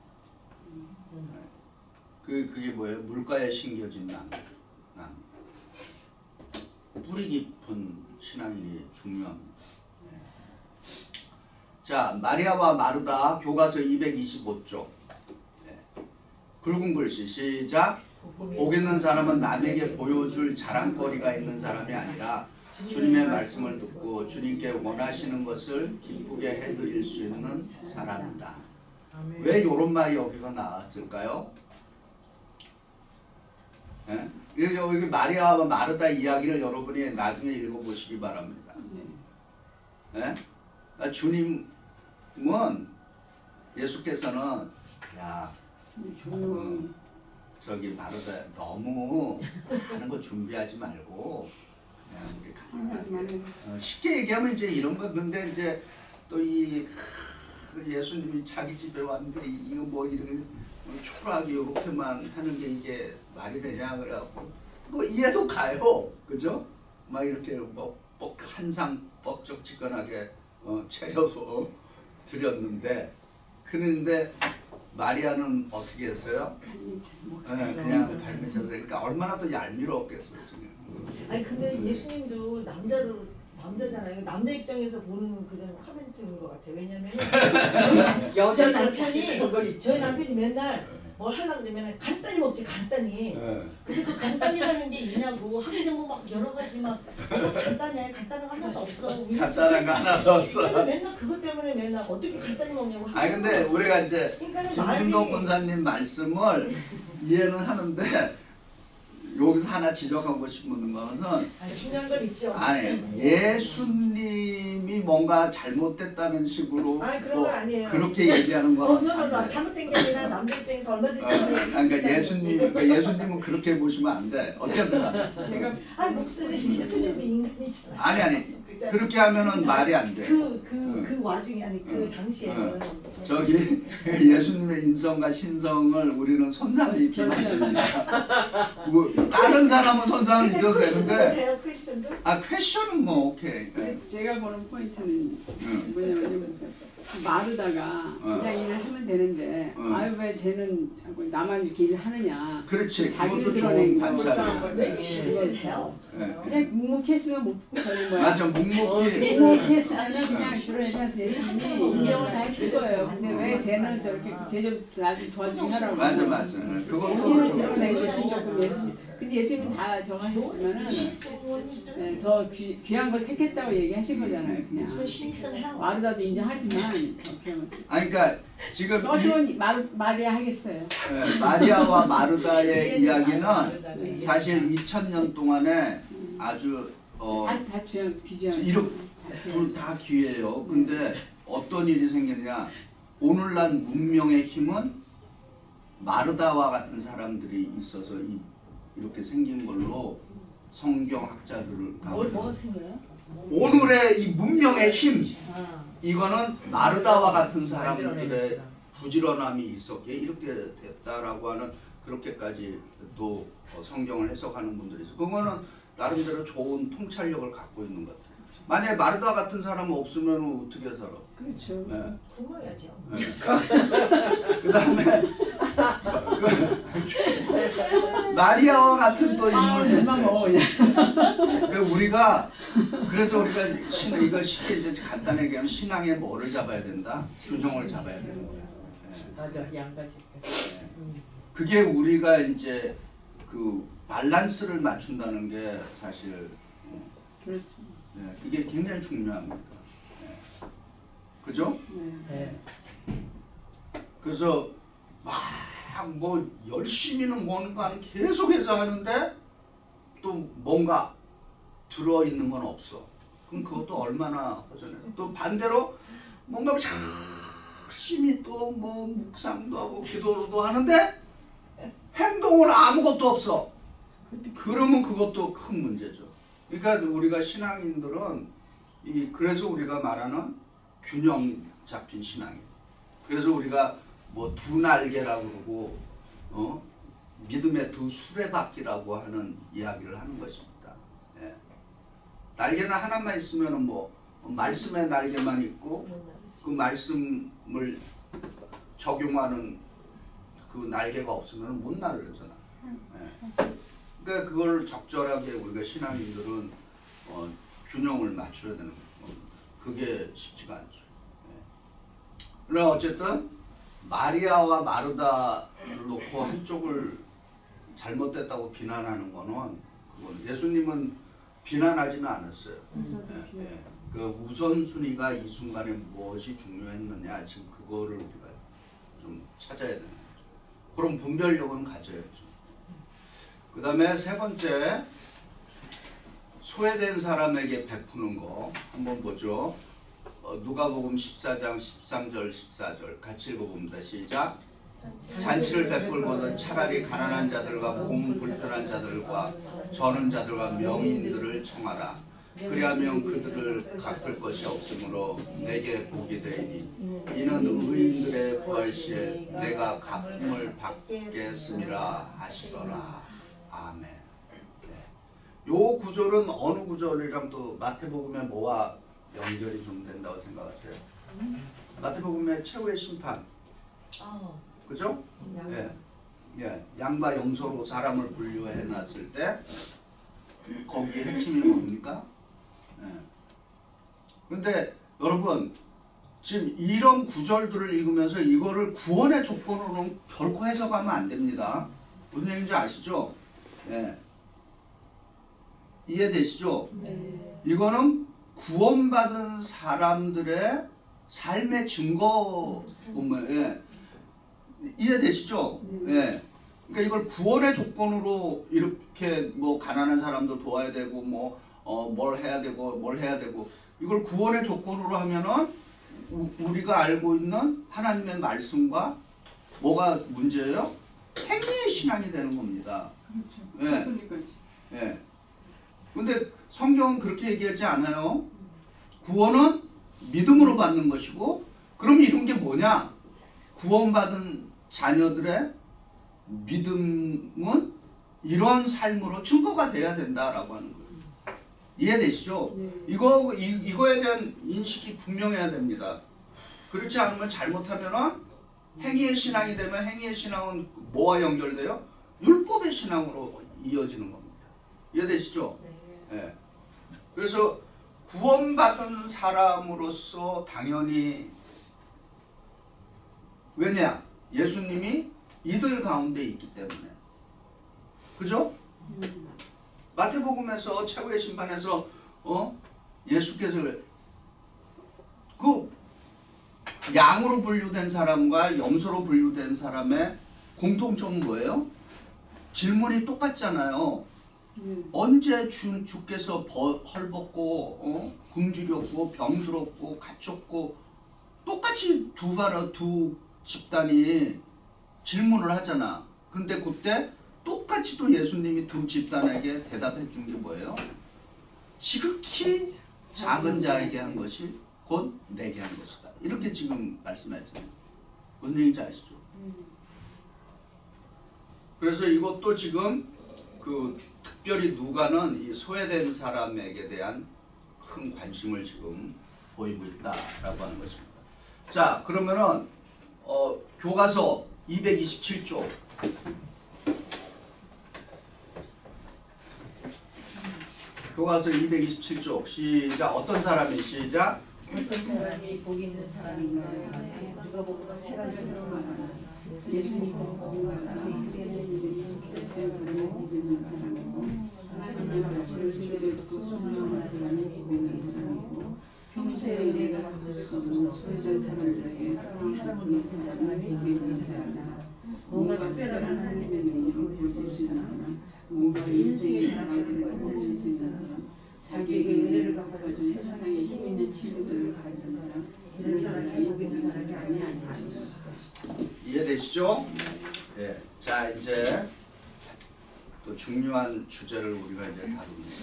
그게 뭐예요? 물가에 심겨진 나무. 뿌리 깊은 신앙이 중요합니다. 자, 마리아와 마르다 교과서 225쪽. 붉은 글씨 시작. 복 있는 사람은 남에게 보여줄 자랑거리가 있는 사람이 아니라 주님의 말씀을 듣고 주님께 원하시는 것을 기쁘게 해드릴 수 있는 사람이다. 왜 이런 말이 여기서 나왔을까요? 여기 마리아와 마르다 이야기를 여러분이 나중에 읽어보시기 바랍니다. 그러니까 주님은 예수께서는 야 저기 마르다 너무 하는 거 준비하지 말고 그냥 우리 간단하게 쉽게 얘기하면 이제 이런 거. 근데 이제 또 이 예수님이 자기 집에 왔는데 이거 뭐 이렇게 초라하게 이렇게만 하는 게 이게 말이 되냐 그래갖고 뭐 이해도 가요, 그죠? 막 이렇게 뭐 한상 뻑적지근하게 차려서 드렸는데 그런데 마리아는 어떻게 했어요? 그냥 발밑에서. 그러니까 얼마나 더 얄미웠겠어요 지금. 아니 근데 예수님도 남자잖아요. 남자 입장에서 보는 그런 커멘트인 것 같아요. 왜냐면 저희 남편이 맨날 뭘 하려고 그러면 간단히 먹지 간단히. 그래서 그 간단이라는 게 있냐고 하게 되면 막 여러 가지 막 간단한 거 하나도 없어. 간단한 거 하나도 없어. 그래서 맨날 그것 때문에 맨날 어떻게 간단히 먹냐고. 아니 근데 우리가 이제 김순동 권사님 말씀을 이해는 하는데 여기서 하나 지적하고 싶은 것은 중요한 건 있죠. 아니 예수님이 뭔가 잘못됐다는 식으로 그런 건 아니에요. 그렇게 얘기하는 건 잘못된 게 아니라 남자 입장에서 얼마든지 그러니까 예수님은 그렇게 보시면 안 돼. 어쨌든 제가 목소리 예수님도 인간이잖아요. 아니 그렇게 하면은 말이 안 돼. 그 와중에 그 당시에는 저기 예수님의 인성과 신성을 우리는 손상을 입히면 안 됩니다. 뭐 다른 사람은 손상을 입혀도 되는데 퀘션은 뭐 오케이. 제가 보는 포인트는 뭐냐면 마르다가 그냥 일을 하면 되는데 아유 왜 쟤는 나만 이렇게 일을 하느냐. 그렇지. 자기를 그것도 드러낸 좋은 거. 관찰이야. 그냥 묵묵했으면 못 되는 거야. 맞아. 묵묵히. 묵묵했으면 그냥 드러내서 예수님이 인정을 다 했을 거예요. 근데 왜 쟤는 저렇게 쟤 좀 나좀 도와주게 하라고. 맞아. 그것도 본인은 좀. 드러내고 조금 예수. 근데 예수님이 다 정하셨으면은 더 귀한 걸 택했다고 얘기하신 거잖아요. 그냥 마르다도 인정하지만 아니 그러니까 지금 어떤 마리아 하겠어요. 마리아와 마르다의 이야기는 사실 2000년 동안에 아주 다 귀중한 이렇게 둘 다 귀해요. 근데 어떤 일이 생겼냐? 오늘날 문명의 힘은 마르다와 같은 사람들이 있어서 이렇게 생긴 걸로 성경학자들을 뭐 생겨요? 오늘의 이 문명의 힘 이거는 마르다와 같은 사람들의 부지런함이 있었기에 이렇게 됐다라고 하는 그렇게까지 또 성경을 해석하는 분들이 있어요. 그거는 나름대로 좋은 통찰력을 갖고 있는 것 같아요. 만약에 마르다 같은 사람은 없으면 어떻게 살아? 그렇죠. 네. 굶어야죠. 그 다음에 마리아와 같은 또 인물이 있어요. 우리가 그래서 우리가 이거 쉽게 이제 간단하게 얘기하면 신앙의 뭐를 잡아야 된다? 균형을 잡아야 되는 거예요. 맞아, 양가지. 그게 우리가 이제 그 밸런스를 맞춘다는 게 사실 그렇죠. 그게 굉장히 중요합니다. 그죠? 네. 그래서 막 뭐 열심히는 뭔가는 계속해서 하는데 또 뭔가 들어있는 건 없어. 그럼 그것도 얼마나 허전해. 또 반대로 뭔가 열심히 또 뭐 묵상도 하고 기도도 하는데 행동은 아무것도 없어. 그러면 그것도 큰 문제죠. 그러니까 우리가 신앙인들은 그래서 우리가 말하는 균형 잡힌 신앙이에요. 그래서 우리가 뭐 두 날개라고 그러고 믿음의 두 수레바퀴라고 하는 이야기를 하는 것입니다. 예. 날개는 하나만 있으면 뭐 말씀의 날개만 있고 그 말씀을 적용하는 그 날개가 없으면 못 날르잖아. 예. 그러니까 그걸 적절하게 우리가 신앙인들은 균형을 맞춰야 되는 겁니다. 그게 쉽지가 않죠. 예. 그러나 어쨌든 마리아와 마르다를 놓고 한쪽을 잘못됐다고 비난하는 거는 그건 예수님은 비난하지는 않았어요. 예, 예. 그 우선순위가 이 순간에 무엇이 중요했느냐 지금 그거를 우리가 좀 찾아야 되는 거죠. 그런 분별력은 가져야죠. 그 다음에 세 번째 소외된 사람에게 베푸는 거 한번 보죠. 누가복음 14장 13절 14절 같이 읽어봅니다. 시작. 잔치를 베풀고는 차라리 가난한 자들과 몸 불편한 자들과 저는 자들과 명인들을 청하라. 그리하면 그들을 갚을 것이 없으므로 내게 복이 되이니 이는 의인들의 부활시에 내가 갚음을 받겠음이라 하시더라. 아멘. 네. 요 구절은 어느 구절이랑 또 마태복음에 뭐와 연결이 좀 된다고 생각하세요? 마태복음의 최후의 심판. 그죠? 예. 예. 양과 염소로 사람을 분류해 놨을 때 거기에 핵심이 뭡니까? 예. 근데 여러분 지금 이런 구절들을 읽으면서 이거를 구원의 조건으로는 결코 해석하면 안 됩니다. 무슨 얘기인지 아시죠? 예. 이해되시죠? 네. 이거는 구원받은 사람들의 삶의 증거 보면 예. 이해되시죠? 예. 그러니까 이걸 구원의 조건으로 이렇게 뭐 가난한 사람도 도와야 되고 뭐 뭘 해야 되고 이걸 구원의 조건으로 하면은 우리가 알고 있는 하나님의 말씀과 뭐가 문제예요? 행위의 신앙이 되는 겁니다. 그렇죠. 예. 예. 근데 성경은 그렇게 얘기하지 않아요. 구원은 믿음으로 받는 것이고 그럼 이런 게 뭐냐? 구원받은 자녀들의 믿음은 이런 삶으로 증거가 돼야 된다라고 하는 거예요. 이해되시죠? 네. 이거에 대한 인식이 분명해야 됩니다. 그렇지 않으면 잘못하면은 행위의 신앙이 되면 행위의 신앙은 뭐와 연결돼요? 율법의 신앙으로 이어지는 겁니다. 이해되시죠? 네. 그래서 구원받은 사람으로서 당연히 왜냐? 예수님이 이들 가운데 있기 때문에. 그죠? 마태복음에서 최후의 심판에서 예수께서 그 양으로 분류된 사람과 염소로 분류된 사람의 공통점은 뭐예요? 질문이 똑같잖아요. 언제 주께서 헐벗고 굶주렸고 병들었고 갇혔고 똑같이 두 집단이 질문을 하잖아. 근데 그때 똑같이 또 예수님이 두 집단에게 대답해 준 게 뭐예요? 지극히 작은 자에게 한 것이 곧 내게 한 것이다. 이렇게 지금 말씀하잖아요. 무슨 얘기인지 아시죠? 그래서 이것도 지금 그 특별히 누가는 이 소외된 사람에게 대한 큰 관심을 지금 보이고 있다라고 하는 것입니다. 자, 그러면은 교과서 227쪽. 교과서 227쪽 시작. 어떤 사람이 시작? 어떤 사람이 복 있는 사람인가요? 누가 보면 세 가지 예수님 복음과 하나님의 말씀을 듣고 순종하는 사람이 복 있는 사람이고 평소에 은혜가 갚을 수 없는 소외된 사람들에게 사랑을 입은 사람이 복 있는 사람이다. 뭔가 특별한 하나님의 능력을 볼 수 있는 사람, 뭔가 인생의 자격을 볼 수 있는 사람, 자기에게 은혜를 갚아준 세상에 힘 있는 친구들을 가진 사람, 이런 사람이 복 있는 사람이 아니야. 이해되시죠? 네. 자, 이제 또 중요한 주제를 우리가 이제 다룹니다.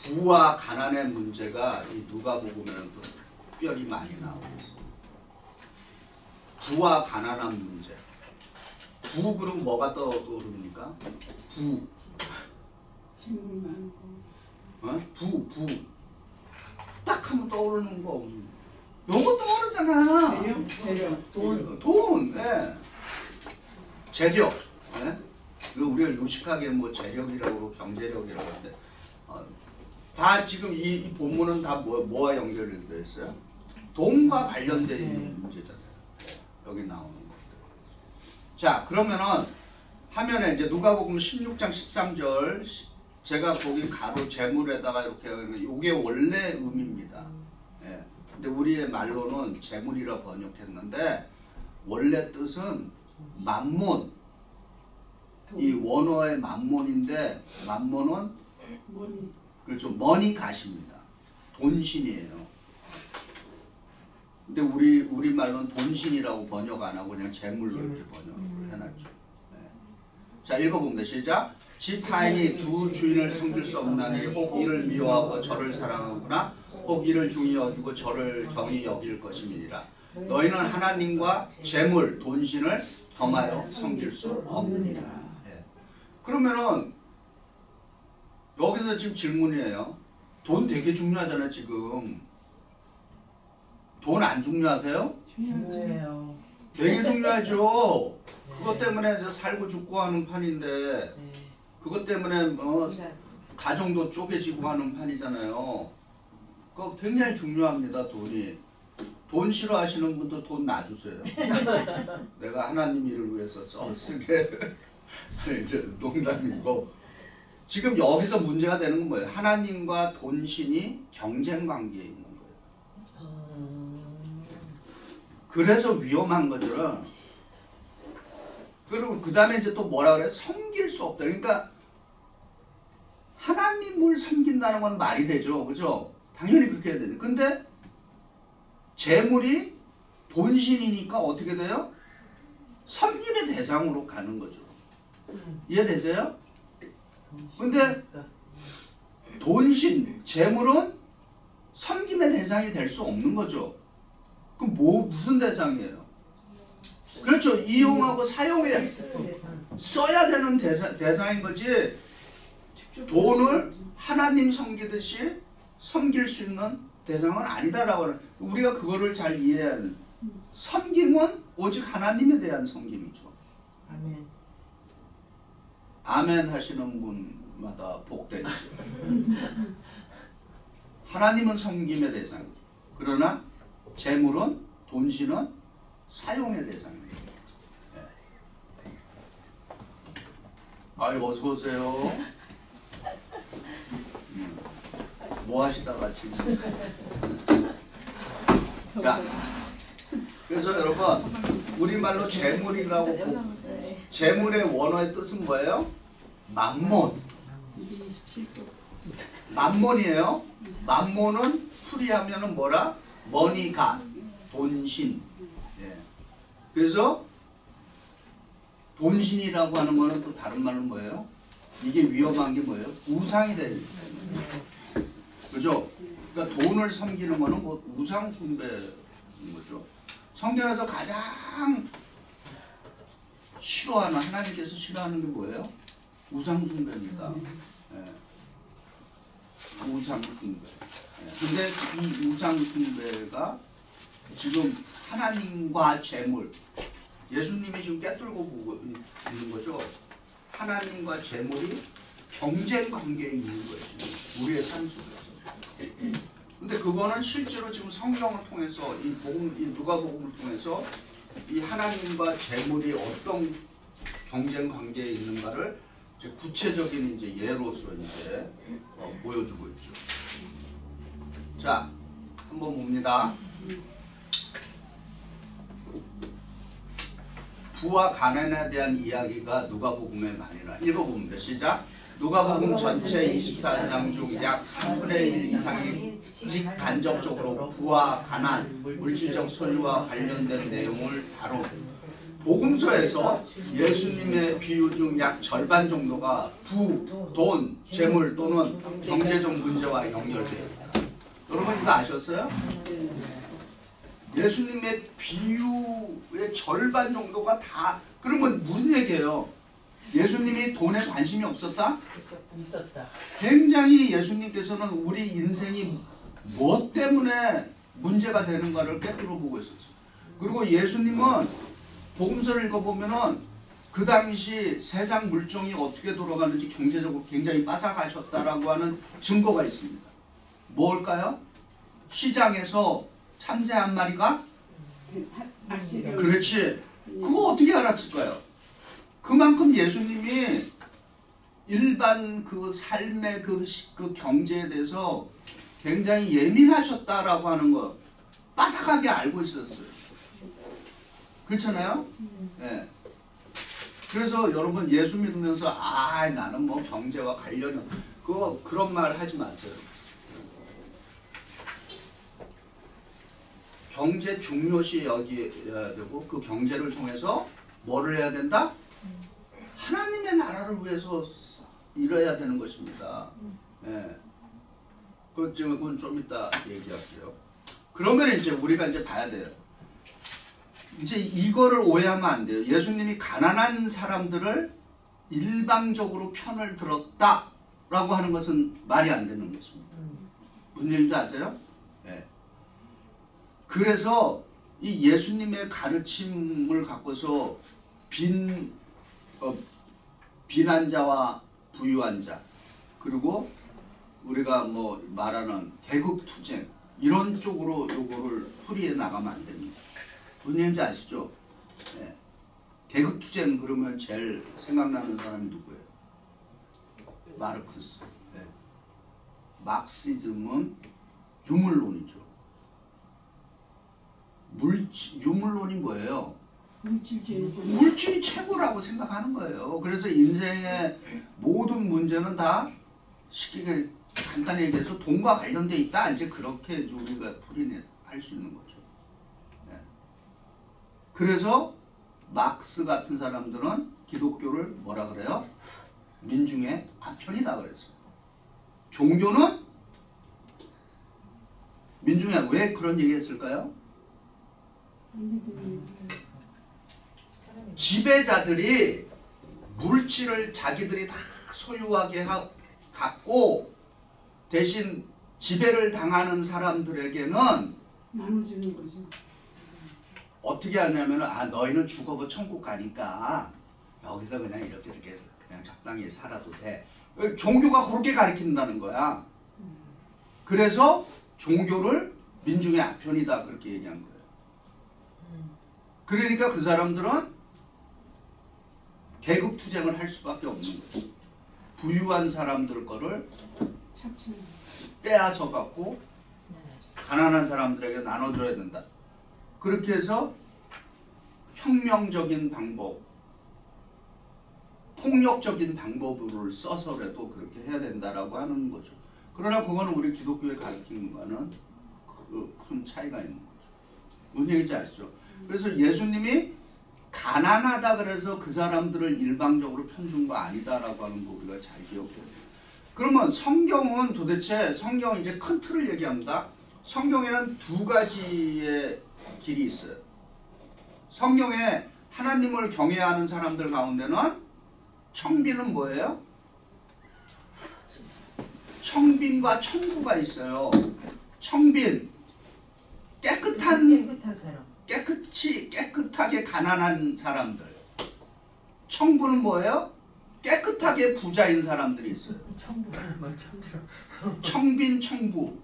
부와 가난의 문제가 이 누가복음에는 또 특별히 많이 나오고 있습니다. 부와 가난한 문제. 부 그럼 뭐가 떠오릅니까? 부. 부. 딱 하면 떠오르는 거. 요거 떠오르잖아. 재력. 돈. 네. 재력. 네? 이거 우리가 유식하게 뭐 재력이라고 경제력이라고 하는데 다 지금 이 본문은 다 뭐와 연결되어 있어요? 돈과 관련된 문제잖아요. 여기 나오는 거. 자, 그러면은 화면에 이제 누가복음 16장 13절 제가 거기 가로 재물에다가 이렇게 이게 원래 의미입니다. 예. 근데 우리의 말로는 재물이라 번역했는데 원래 뜻은 만몬. 이 원어의 만몬인데 만몬은 그렇죠. 머니 갓입니다. 돈신이에요. 근데 우리 말로는 돈신이라고 번역 안 하고 그냥 재물로 이렇게 번역을 해놨죠. 네. 자, 읽어봅니다. 시작. 지파인이 두 주인을 섬길 수 없나니 혹 이를 미워하고 저를 사랑하거나 혹 이를 중히 여기고 저를 경히 여길 것임이니라. 너희는 하나님과 재물, 돈신을 겸하여 섬길 수 없느니라. 네. 그러면은 여기서 지금 질문이에요. 돈 되게 중요하잖아요, 지금. 돈 안 중요하세요? 중요해요. 되게 중요하죠. 그것 때문에 살고 죽고 하는 판인데 그것 때문에 가정도 쪼개지고 하는 판이잖아요. 그거 굉장히 중요합니다, 돈이. 돈 싫어하시는 분도 돈 놔주세요. 내가 하나님 일을 위해서 쓰게. 이제 농담이고. 지금 여기서 문제가 되는 건 뭐예요? 하나님과 돈신이 경쟁 관계에 있는 거예요. 그래서 위험한 거죠. 그리고 그 다음에 이제 또 뭐라 그래? 섬길 수 없다. 그러니까 하나님을 섬긴다는 건 말이 되죠. 그죠? 당연히 그렇게 해야 되죠. 근데 재물이 돈신이니까 어떻게 돼요? 섬김의 대상으로 가는 거죠. 이해되세요? 근데 돈신, 재물은 섬김의 대상이 될 수 없는 거죠. 그럼 무슨 대상이에요? 그렇죠. 이용하고 사용해 써야 되는 대상인 거지. 돈을 하나님 섬기듯이 섬길 수 있는 대상은 아니다라고 하는, 우리가 그거를 잘 이해하는, 섬김은 오직 하나님에 대한 섬김이죠. 아멘. 아멘 하시는 분마다 복되죠. 하나님은 섬김의 대상이죠. 그러나 재물은, 돈신은 사용의 대상입니다. 네. 아유, 어서 오세요. 뭐 하시다가 지금. 자, 그래서 여러분, 우리말로 재물이라고, 재물의 원어의 뜻은 뭐예요? 만몬. 만몬이에요. 만몬은 풀이하면은 뭐라? 머니가, 돈신. 예. 그래서 돈신이라고 하는 거는 또 다른 말은 뭐예요? 이게 위험한 게 뭐예요? 우상이 되는 거예요. 그죠? 그러니까 돈을 섬기는 거는 뭐 우상 숭배인 거죠. 성경에서 가장 싫어하는, 하나님께서 싫어하는 게 뭐예요? 우상 숭배입니다. 예. 우상 숭배. 예. 근데 이 우상 숭배가 지금 하나님과 재물, 예수님이 지금 꿰뚫고 보고 있는 거죠. 하나님과 재물이 경쟁 관계에 있는 거예요. 지금 우리의 삶 속에서. 근데 그거는 실제로 지금 성경을 통해서, 이 복음, 이 누가복음을 통해서 이 하나님과 재물이 어떤 경쟁 관계에 있는가를 이제 구체적인 이제 예로서 이제 보여주고 있죠. 자, 한번 봅니다. 부와 가난에 대한 이야기가 누가복음에 많이 나와요. 읽어봅니다. 시작. 누가복음 전체 24장 중 약 3분의 1 이상이 직간접적으로 부와 가난, 물질적 소유와 관련된 내용을 다룬 복음서에서 예수님의 비유 중 약 절반 정도가 부, 돈, 재물 또는 경제적 문제와 연결돼요. 여러분 이거 아셨어요? 예수님의 비유의 절반 정도가 다, 그러면 무슨 얘기예요? 예수님이 돈에 관심이 없었다? 있었다. 굉장히 예수님께서는 우리 인생이 무엇 때문에 문제가 되는가를 꿰뚫어 보고 있었어요. 그리고 예수님은 복음서를 읽어보면은 그 당시 세상 물정이 어떻게 돌아가는지 경제적으로 굉장히 빠삭하셨다라고 하는 증거가 있습니다. 뭘까요? 시장에서 참새 한 마리가? 그렇지. 그거 어떻게 알았을까요? 그만큼 예수님이 일반 그 삶의 그 경제에 대해서 굉장히 예민하셨다라고 하는 거 빠삭하게 알고 있었어요. 그렇잖아요? 네. 그래서 여러분 예수 믿으면서 나는 뭐 경제와 관련이 그런 말 하지 마세요. 경제 중요시 여겨야 되고 그 경제를 통해서 뭐를 해야 된다? 하나님의 나라를 위해서 일해야 되는 것입니다. 예. 그건 좀 이따 얘기할게요. 그러면 이제 우리가 이제 봐야 돼요. 이제 이거를 오해하면 안 돼요. 예수님이 가난한 사람들을 일방적으로 편을 들었다라고 하는 것은 말이 안 되는 것입니다. 무슨 얘기인지 아세요? 예. 그래서 이 예수님의 가르침을 갖고서 빈한 자와 부유한 자, 그리고 우리가 뭐 말하는 계급투쟁 이런 쪽으로 요거를 풀이해 나가면 안 됩니다. 무슨 얘기인지 아시죠? 네. 계급투쟁 그러면 제일 생각나는 사람이 누구예요? 마르크스. 네. 막시즘은 유물론이죠. 유물론이 뭐예요? 물질이 최고라고 생각하는 거예요. 그래서 인생의 모든 문제는 다 쉽게 간단히 얘기해서 돈과 관련돼 있다. 이제 그렇게 우리가 풀이할 수 있는 거죠. 네. 그래서 막스 같은 사람들은 기독교를 뭐라 그래요? 민중의 아편이다 그랬어요. 종교는 민중의, 왜 그런 얘기 했을까요? 지배자들이 물질을 자기들이 다 소유하게 갖고 대신 지배를 당하는 사람들에게는 나눠주는 거죠. 어떻게 하냐면 너희는 죽어도 천국 가니까 여기서 그냥 이렇게 그냥 적당히 살아도 돼. 종교가 그렇게 가르친다는 거야. 그래서 종교를 민중의 아편이다 그렇게 얘기한 거예요. 그러니까 그 사람들은 계급 투쟁을 할 수밖에 없는 거죠. 부유한 사람들 거를 빼앗아 갖고 가난한 사람들에게 나눠줘야 된다. 그렇게 해서 혁명적인 방법, 폭력적인 방법을 써서라도 그렇게 해야 된다라고 하는 거죠. 그러나 그거는 우리 기독교에 가르치는 거는 큰 차이가 있는 거죠. 무슨 얘기인지 아시죠? 그래서 예수님이 가난하다 그래서 그 사람들을 일방적으로 편든 거 아니다라고 하는 거 우리가 잘 기억해야 돼요. 그러면 성경은 도대체 성경은 이제 큰 틀을 얘기합니다. 성경에는 두 가지의 길이 있어요. 성경에 하나님을 경외하는 사람들 가운데는 청빈은 뭐예요? 청빈과 청부가 있어요. 청빈 깨끗한 사람. 깨끗하게 가난한 사람들. 청부는 뭐예요? 깨끗하게 부자인 사람들이 있어요. 청빈, 청부.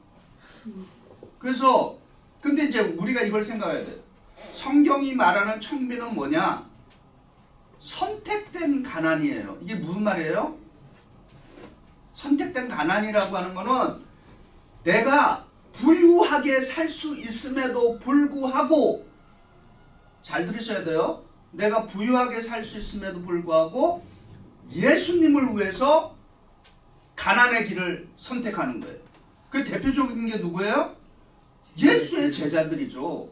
그래서 근데 이제 우리가 이걸 생각해야 돼요. 성경이 말하는 청빈은 뭐냐? 선택된 가난이에요. 이게 무슨 말이에요? 선택된 가난이라고 하는 거는 내가 부유하게 살 수 있음에도 불구하고, 잘 들으셔야 돼요. 내가 부유하게 살 수 있음에도 불구하고 예수님을 위해서 가난의 길을 선택하는 거예요. 그 대표적인 게 누구예요? 예수의 제자들이죠.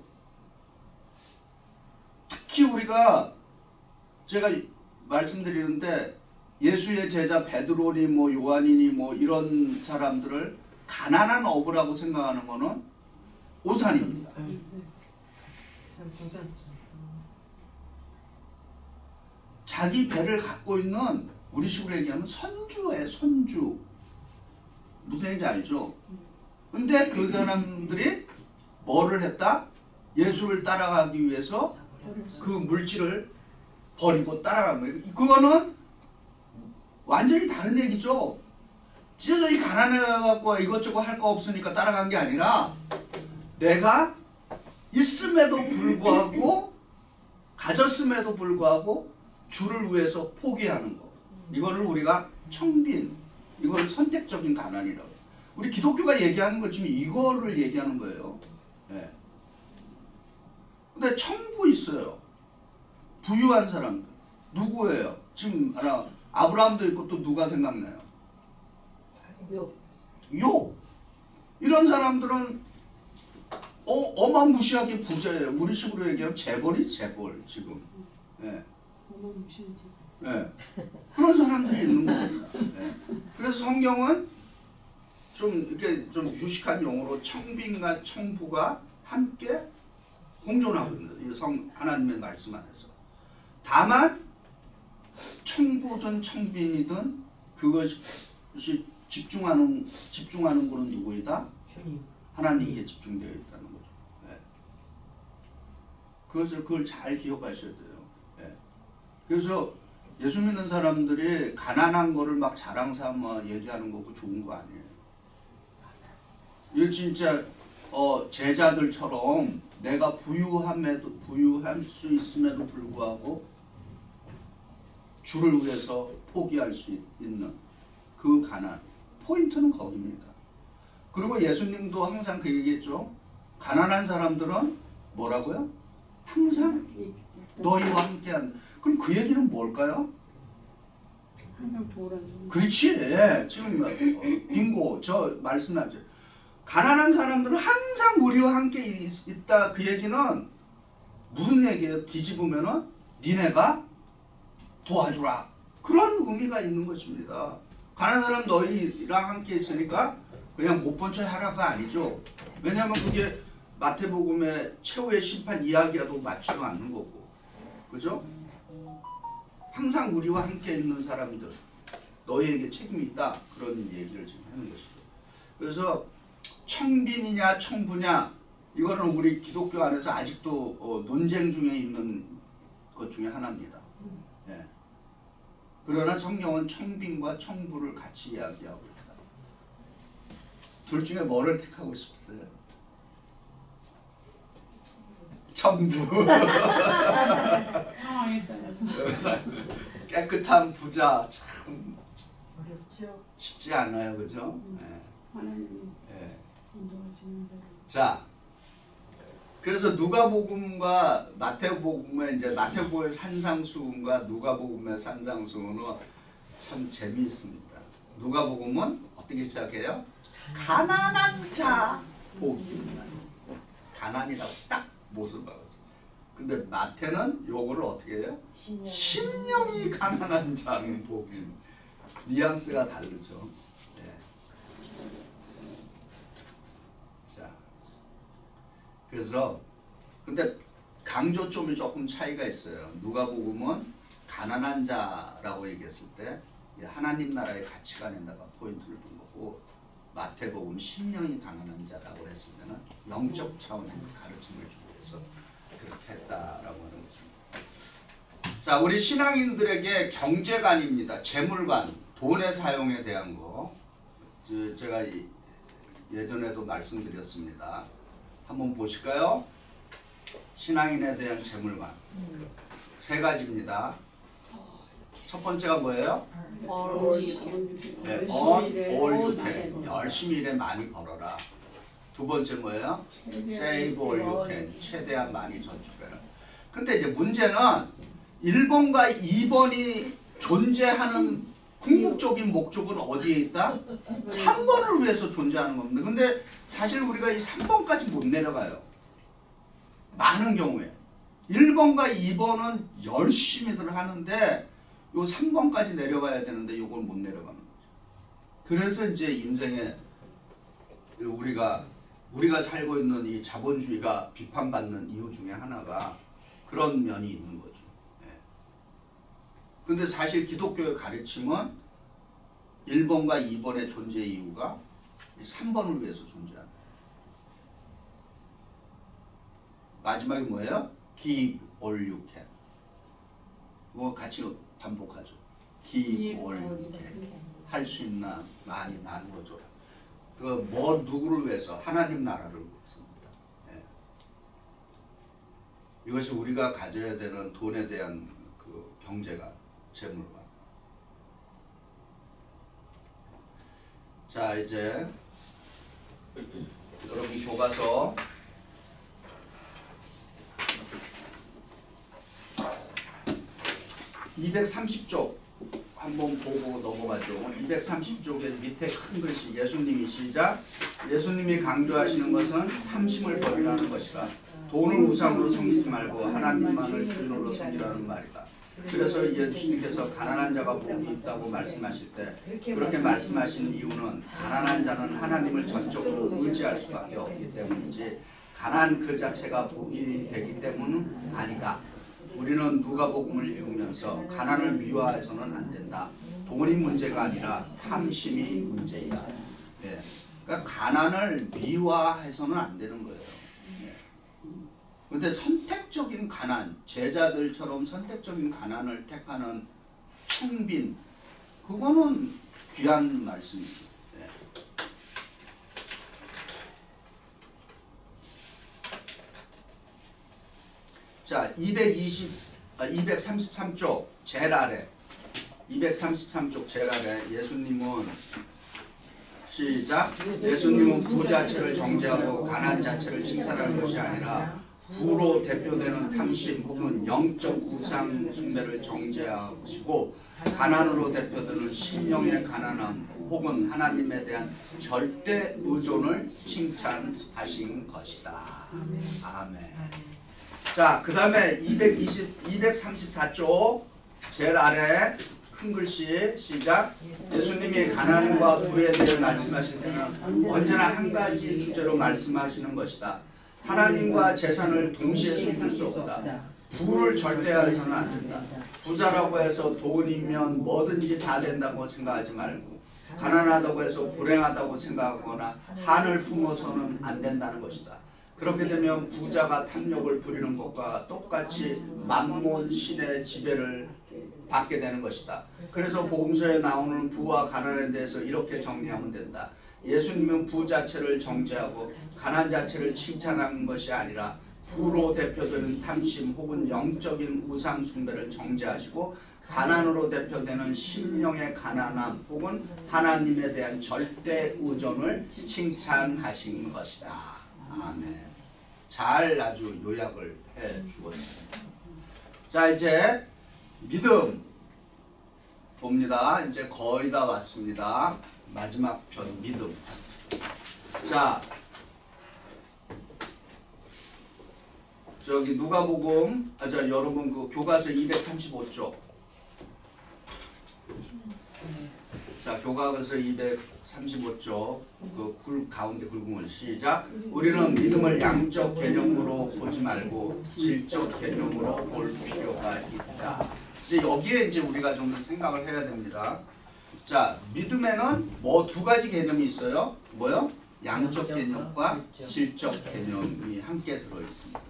특히 우리가 제가 말씀드리는데 예수의 제자 베드로니 뭐 요한이니 뭐 이런 사람들을 가난한 어부라고 생각하는 거는 오산입니다. 자기 배를 갖고 있는, 우리 식으로 얘기하면 선주예요. 선주. 무슨 얘기인지 알죠? 근데 그 사람들이 뭐를 했다? 예수를 따라가기 위해서 그 물질을 버리고 따라간 거예요. 그거는 완전히 다른 얘기죠. 찢어져 이 가난해갖고 이것저것 할 거 없으니까 따라간 게 아니라 내가 있음에도 불구하고 가졌음에도 불구하고 주를 위해서 포기하는 거. 이거를 우리가 청빈, 이걸 선택적인 가난이라고. 우리 기독교가 얘기하는 것 지금 이거를 얘기하는 거예요. 네. 근데 청부 있어요. 부유한 사람들. 누구예요? 지금 아브라함도 있고 또 누가 생각나요? 욥. 이런 사람들은 어마무시하게 부자예요. 우리 식으로 얘기하면 재벌이 재벌 지금. 네. 네. 그런 사람들이 있는 겁니다. 네. 그래서 성경은 좀 이렇게 좀 유식한 용어로 청빈과 청부가 함께 공존하고 있는 이 하나님의 말씀 안에서. 다만 청부든 청빈이든 그것이 집중하는 분은 누구이다? 하나님께 집중되어 있다는 거죠. 네. 그걸 잘 기억하셔야 돼요. 네. 그래서 예수 믿는 사람들이 가난한 거를 막 자랑 삼아 얘기하는 거고 좋은 거 아니에요. 이거 진짜 제자들처럼 내가 부유할 수 있음에도 불구하고 주를 위해서 포기할 수 있는 그 가난. 포인트는 거기입니다. 그리고 예수님도 항상 그 얘기했죠. 가난한 사람들은 뭐라고요? 항상 너희와 함께한다. 그럼 그 얘기는 뭘까요? 항상 도와주는. 그렇지. 지금 빙고 저 말씀하죠. 가난한 사람들은 항상 우리와 함께 있다. 그 얘기는 무슨 얘기예요? 뒤집으면은 니네가 도와주라. 그런 의미가 있는 것입니다. 가난한 사람 너희랑 함께 있으니까 그냥 못 본 척 하라가 아니죠. 왜냐하면 그게 마태복음의 최후의 심판 이야기와도 맞지도 않는 거고. 그죠? 항상 우리와 함께 있는 사람들 너희에게 책임이 있다. 그런 얘기를 지금 하는 것이죠. 그래서 청빈이냐 청부냐 이거는 우리 기독교 안에서 아직도 논쟁 중에 있는 것 중에 하나입니다. 예. 그러나 성경은 청빈과 청부를 같이 이야기하고 있다. 둘 중에 뭐를 택하고 싶으세요? 청부. 상황에 따라서 깨끗한 부자 참 어렵죠. 쉽지 않아요, 그죠? 예. 하나님이 예. 인도하시는 대로. 자, 그래서 누가복음과 마태복음의 이제 마태복음의 산상수훈과 누가복음의 산상수훈은 참 재미있습니다. 누가복음은 어떻게 시작해요? 가난한 자 복이 있나니. 가난이라고 딱 못을 박았어. 근데 마태는 요거를 어떻게 해요? 심령이 가난한 자는 복이. 뉘앙스가 다르죠. 네. 자, 그래서 근데 강조점이 조금 차이가 있어요. 누가복음은 가난한 자라고 얘기했을 때 하나님 나라의 가치관에다가 포인트를 둔 거고, 마태복음 심령이 가난한 자라고 했을 때는 영적 차원에서 가르침을 주기 위해서 그렇게 했다라고 하는 것입니다. 자, 우리 신앙인들에게 경제관입니다. 재물관, 돈의 사용에 대한 거 제가 예전에도 말씀드렸습니다. 한번 보실까요? 신앙인에 대한 재물관 세 가지입니다. 첫 번째가 뭐예요? 네, all you can. 열심히 일해 많이 벌어라. 두 번째 뭐예요? Save all you can. 최대한 많이 저축해라. 근데 이제 문제는 1번과 2번이 존재하는 궁극적인 목적은 어디에 있다? 3번을 위해서 존재하는 겁니다. 근데 사실 우리가 이 3번까지 못 내려가요. 많은 경우에. 1번과 2번은 열심히들 하는데 요 3번까지 내려가야 되는데 요걸 못 내려가는 거죠. 그래서 이제 인생에 우리가 살고 있는 이 자본주의가 비판받는 이유 중에 하나가 그런 면이 있는 거죠. 근데 사실 기독교의 가르침은 1번과 2번의 존재 이유가 3번을 위해서 존재한다. 마지막에 뭐예요? Give all you can. 뭐 같이 반복하죠. Give all you can. 할 수 있나 많이 나누어줘라. 그 뭐 누구를 위해서? 하나님 나라를 위해서입니다. 예. 이것이 우리가 가져야 되는 돈에 대한 그 경제가 재물관. 자, 이제 여러분 교과서 230쪽 한번 보고 넘어가죠. 230쪽에 밑에 큰 글씨 예수님이 시작. 예수님이 강조하시는 것은 탐심을 버리라는 것이라. 돈을 우상으로 섬기지 말고 하나님만을 주인으로 섬기라는 말이다. 그래서 예수님께서 가난한 자가 복이 있다고 말씀하실 때 그렇게 말씀하신 이유는 가난한 자는 하나님을 전적으로 의지할 수밖에 없기 때문이지 가난 그 자체가 복이 되기 때문은 아니다. 우리는 누가복음을 읽으면서 가난을 미화해서는 안 된다. 돈이 문제가 아니라 탐심이 문제이다. 예. 그러니까 가난을 미화해서는 안 되는 거예요. 그런데 선택적인 가난, 제자들처럼 선택적인 가난을 택하는 청빈, 그거는 귀한 말씀이죠. 네. 자, 233쪽 제일 아래, 233쪽 제일 아래 예수님은 시작. 예수님은 부 자체를 정죄하고 가난 자체를 칭찬하는 것이 아니라 부로 대표되는 탐심 혹은 영적 우상 숭배를 정죄하시고 가난으로 대표되는 심령의 가난함 혹은 하나님에 대한 절대 의존을 칭찬하신 것이다. 아멘. 자, 그 다음에 234쪽 제일 아래 큰 글씨 시작. 예수님이 가난과 부에 대해 말씀하실 때는 언제나 한 가지 주제로 말씀하시는 것이다. 하나님과 재산을 동시에 숨길 수 없다. 부를 절대해서는 안 된다. 부자라고 해서 돈이면 뭐든지 다 된다고 생각하지 말고 가난하다고 해서 불행하다고 생각하거나 한을 품어서는 안 된다는 것이다. 그렇게 되면 부자가 탐욕을 부리는 것과 똑같이 만몬 신의 지배를 받게 되는 것이다. 그래서 복음서에 나오는 부와 가난에 대해서 이렇게 정리하면 된다. 예수님은 부 자체를 정죄하고 가난 자체를 칭찬하는 것이 아니라 부로 대표되는 탐심 혹은 영적인 우상 숭배를 정죄하시고 가난으로 대표되는 심령의 가난함 혹은 하나님에 대한 절대 의존을 칭찬하신 것이다. 아멘. 잘 아주 요약을 해 주었습니다. 자, 이제 믿음 봅니다. 이제 거의 다 왔습니다. 마지막 편 믿음. 자, 저기 누가복음, 자 여러분 그 교과서 235쪽. 자, 교과서 235쪽 그 가운데 굵은 시작. 우리는 믿음을 양적 개념으로 보지 말고 질적 개념으로 볼 필요가 있다. 이제 여기에 이제 우리가 좀 생각을 해야 됩니다. 자, 믿음에는 뭐 두 가지 개념이 있어요. 뭐요? 양적 개념과 질적 개념이 함께 들어 있습니다.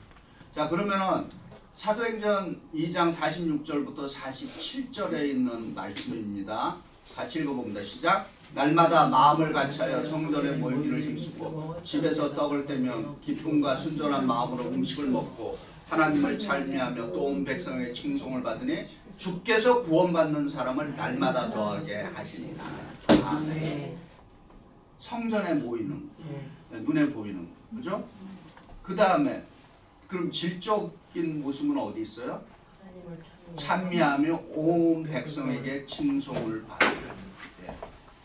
자, 그러면은 사도행전 2장 46절부터 47절에 있는 말씀입니다. 같이 읽어봅니다. 시작. 날마다 마음을 같이하여 성전에 모이기를 힘쓰고 집에서 떡을 떼며 기쁨과 순전한 마음으로 음식을 먹고 하나님을 찬미하며 또 온 백성의 칭송을 받으니 주께서 구원받는 사람을 날마다 더하게 하시니라. 아멘. 성전에 모이는 거, 눈에 보이는 거, 그죠? 그 다음에 그럼 질적인 모습은 어디 있어요? 찬미하며 온 백성에게 칭송을 받는 거.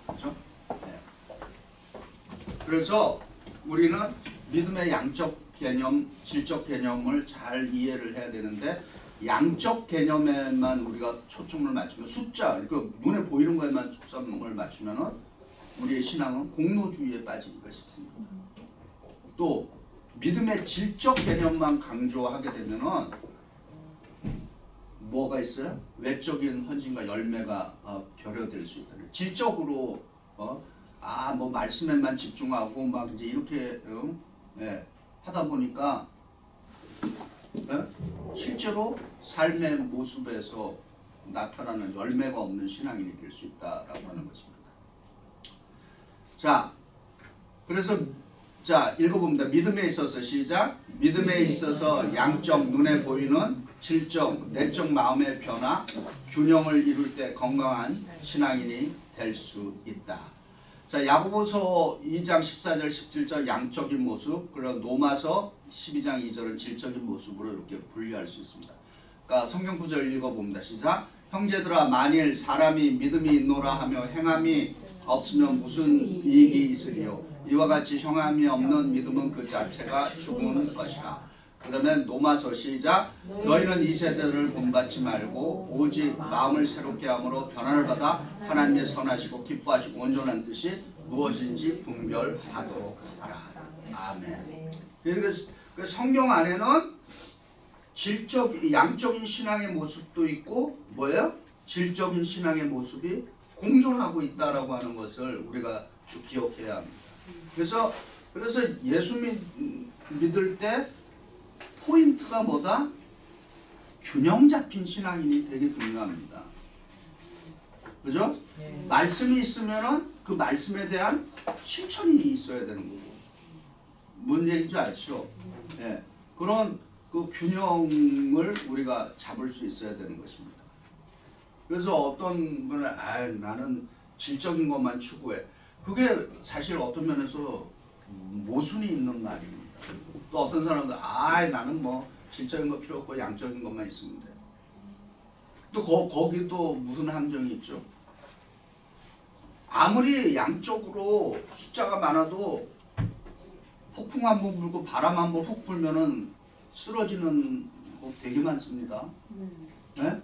그렇죠? 네. 그래서 우리는 믿음의 양적 개념, 질적 개념을 잘 이해를 해야 되는데 양적 개념에만 우리가 초점을 맞추면 숫자, 그 눈에 보이는 것에만 초점을 맞추면은 우리의 신앙은 공로주의에 빠지기가 쉽습니다. 또 믿음의 질적 개념만 강조하게 되면은 뭐가 있어요? 외적인 헌신과 열매가 결여될 수 있다. 질적으로 뭐 말씀에만 집중하고 막 이제 이렇게 하다 보니까 실제로 삶의 모습에서 나타나는 열매가 없는 신앙인이 될 수 있다라고 하는 것입니다. 자, 그래서 자 읽어봅니다. 믿음에 있어서 시작. 믿음에 있어서 양적 눈에 보이는 질적, 내적 마음의 변화, 균형을 이룰 때 건강한 신앙인이 될 수 있다. 자, 야고보서 2장 14절 17절 양적인 모습, 그리고 로마서 12장 2절은 질적인 모습으로 이렇게 분류할 수 있습니다. 그러니까 성경 구절 읽어봅니다. 시작. 형제들아 만일 사람이 믿음이 있노라 하며 행함이 없으면 무슨 이익이 있으리요. 이와 같이 형함이 없는 믿음은 그 자체가 죽은 것이라. 그 다음에 로마서 시작. 너희는 이 세대를 본받지 말고 오직 마음을 새롭게 함으로 변화를 받아 하나님의 선하시고 기뻐하시고 온전한 뜻이 무엇인지 분별하도록 하라. 아멘. 그래서 성경 안에는 양적인 신앙의 모습도 있고 뭐예요? 질적인 신앙의 모습이 공존하고 있다라고 하는 것을 우리가 기억해야 합니다. 그래서 예수 믿을 때 포인트가 뭐다? 균형 잡힌 신앙인이 되게 중요합니다. 그죠? 네. 말씀이 있으면은 그 말씀에 대한 실천이 있어야 되는 거고. 뭔 얘기인지 아시죠? 네. 그런 그 균형을 우리가 잡을 수 있어야 되는 것입니다. 그래서 어떤 분은 나는 질적인 것만 추구해. 그게 사실 어떤 면에서 모순이 있는 말입니다. 또 어떤 사람들 나는 뭐 질적인 거 필요 없고 양적인 것만 있으면 돼. 또 거기 또 무슨 함정이 있죠. 아무리 양쪽으로 숫자가 많아도 폭풍 한번 불고 바람 한번 훅 불면은 쓰러지는 거 되게 많습니다. 네?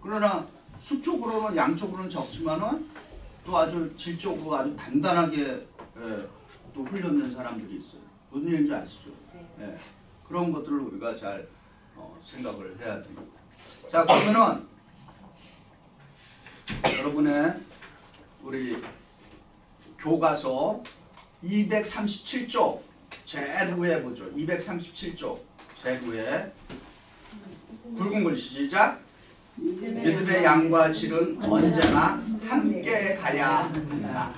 그러나 수적으로는 양쪽으로는 적지만은 또 아주 질적으로 아주 단단하게 또 훈련된 사람들이 있어요. 무슨 얘기인지 아시죠? 네. 그런 것들을 우리가 잘 생각을 해야 됩니다. 자, 그러면은 여러분의 우리 교과서 237쪽 제9회 보죠. 237쪽 제9회 굵은 글씨 시작. 믿음의 양과 질은 언제나 함께 가야 한다.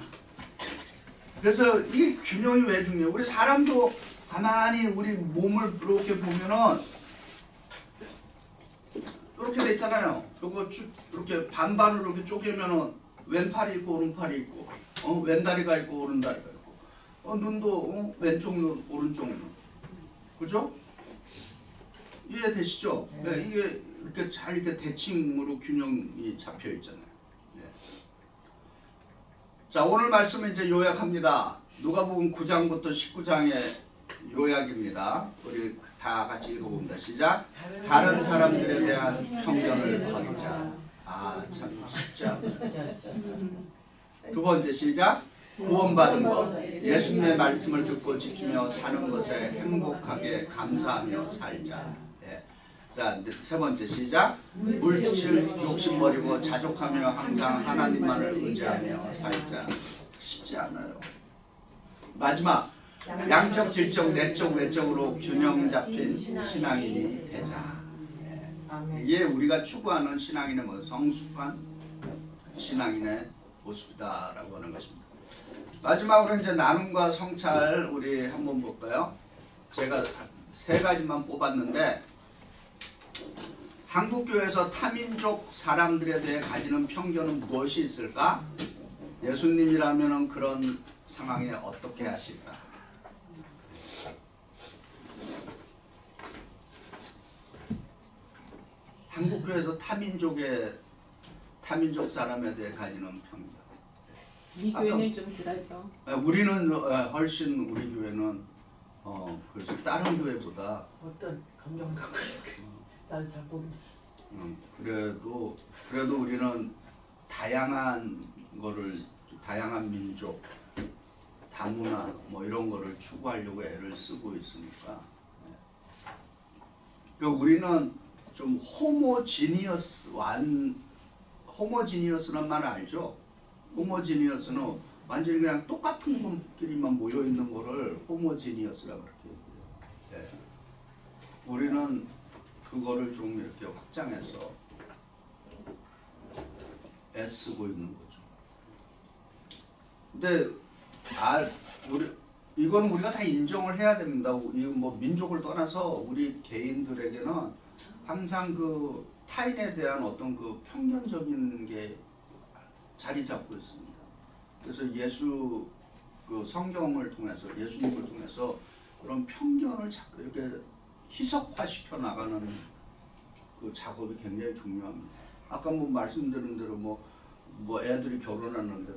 그래서 이 균형이 왜 중요해요? 우리 사람도 가만히 우리 몸을 이렇게 보면은 이렇게 돼 있잖아요. 요거 쭉 이렇게 반반으로 이렇게 쪼개면은 왼팔이 있고 오른팔이 있고, 왼다리가 있고 오른다리가 있고, 눈도 왼쪽 눈, 오른쪽 눈, 그죠? 이해되시죠? 네, 이게 이렇게 잘 이렇게 대칭으로 균형이 잡혀 있잖아요. 네. 자, 오늘 말씀은 이제 요약합니다. 누가복음 9장부터 19장의 요약입니다. 우리 다 같이 읽어봅니다. 시작. 다른 사람들에 대한 편견을 버리자. 아, 참 쉽지 않다. 두 번째 시작. 구원받은 것. 예수님의 말씀을 듣고 지키며 사는 것에 행복하게 감사하며 살자. 예. 자, 세 번째 시작. 물질 욕심 버리고 자족하며 항상 하나님만을 의지하며 살자. 쉽지 않아요. 마지막. 양적, 질적, 내적, 외적으로 균형 잡힌 신앙인이 되자. 예. 이게 우리가 추구하는 신앙인의 뭐 성숙한 신앙인의 모습이다라고 하는 것입니다. 마지막으로 이제 나눔과 성찰 우리 한번 볼까요? 제가 세 가지만 뽑았는데 한국교회에서 타민족 사람들에 대해 가지는 편견은 무엇이 있을까? 예수님이라면 그런 상황에 어떻게 하실까? 한국교회에서 타민족 사람에 대해 가지는 편견. 이 교회는 좀 덜하죠. 우리는 훨씬 우리 교회는 그래서 다른 교회보다 어떤 감정을 갖고 있을까요? 나는 잘 모르겠어. 그래도 우리는 다양한 민족, 다문화 뭐 이런 거를 추구하려고 애를 쓰고 있으니까. 그러니까 우리는 좀 호모지니어스란 말 알죠? 호모지니어스는 완전히 그냥 똑같은 것끼리만 모여 있는 거를 호모지니어스라고 그렇게 얘기해요. 네. 우리는 그거를 좀 이렇게 확장해서 애쓰고 있는 거죠. 근데 이거는 우리가 다 인정을 해야 됩니다. 이거 뭐 민족을 떠나서 우리 개인들에게는 항상 그 타인에 대한 어떤 그 편견적인 게 자리 잡고 있습니다. 그래서 그 성경을 통해서 예수님을 통해서 그런 편견을 자꾸 이렇게 희석화시켜 나가는 그 작업이 굉장히 중요합니다. 아까 뭐 말씀드린 대로 뭐 애들이 결혼하는데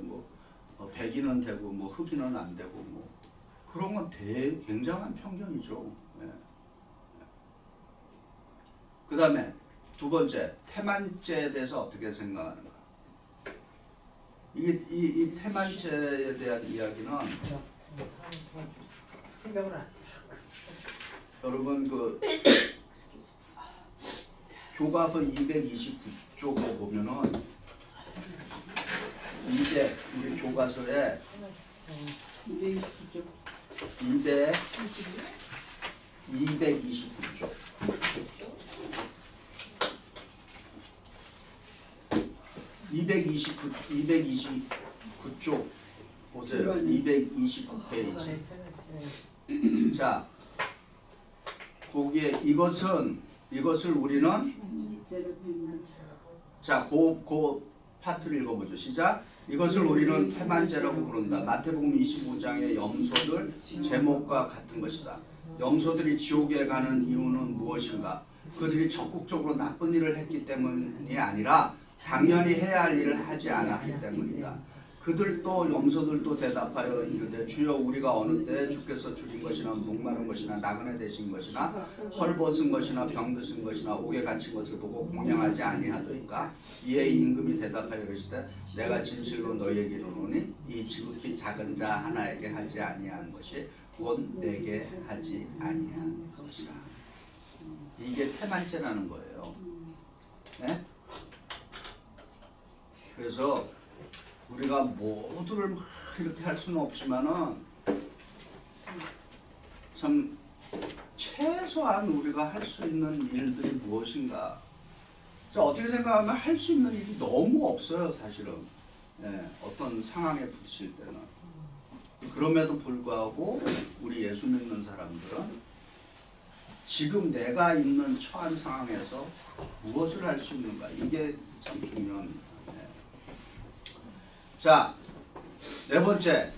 백인은 되고 흑인은 안 되고 그런 건 굉장한 편견이죠. 네. 그 다음에 두 번째 태만죄에 대해서 어떻게 생각하는가? 이 태만죄에 대한 이야기는 생각을 안 해요. 여러분 교과서 229쪽에 보면은 우리 교과서에 229쪽 229쪽 보세요. 229페이지. 자, 거기에 이것을 우리는 자, 그 파트를 읽어보죠. 시작. 이것을 우리는 태만죄라고 부른다. 마태복음 25장의 염소들 제목과 같은 것이다. 염소들이 지옥에 가는 이유는 무엇인가? 그들이 적극적으로 나쁜 일을 했기 때문이 아니라 당연히 해야 할 일을 하지 않았기 때문이다. 그들도 염소들도 대답하여 이르되 주여 우리가 어느 때 주께서 줄인 것이나 목마른 것이나 나그네 되신 것이나 헐벗은 것이나 병드신 것이나 옥에 갇힌 것을 보고 공양하지 아니하도이까? 이에 임금이 대답하여 이르시되 내가 진실로 너희에게 이르노니 이 지극히 작은 자 하나에게 하지 아니한 것이 곧 내게 하지 아니한 것이라. 이게 태만죄라는 거예요. 네? 그래서 우리가 모두를 막 이렇게 할 수는 없지만은 참 최소한 우리가 할 수 있는 일들이 무엇인가. 자, 어떻게 생각하면 할 수 있는 일이 너무 없어요, 사실은. 예, 어떤 상황에 부딪힐 때는. 그럼에도 불구하고 우리 예수 믿는 사람들은 지금 내가 있는 처한 상황에서 무엇을 할 수 있는가, 이게 참 중요합니다. 예. 자, 네 번째,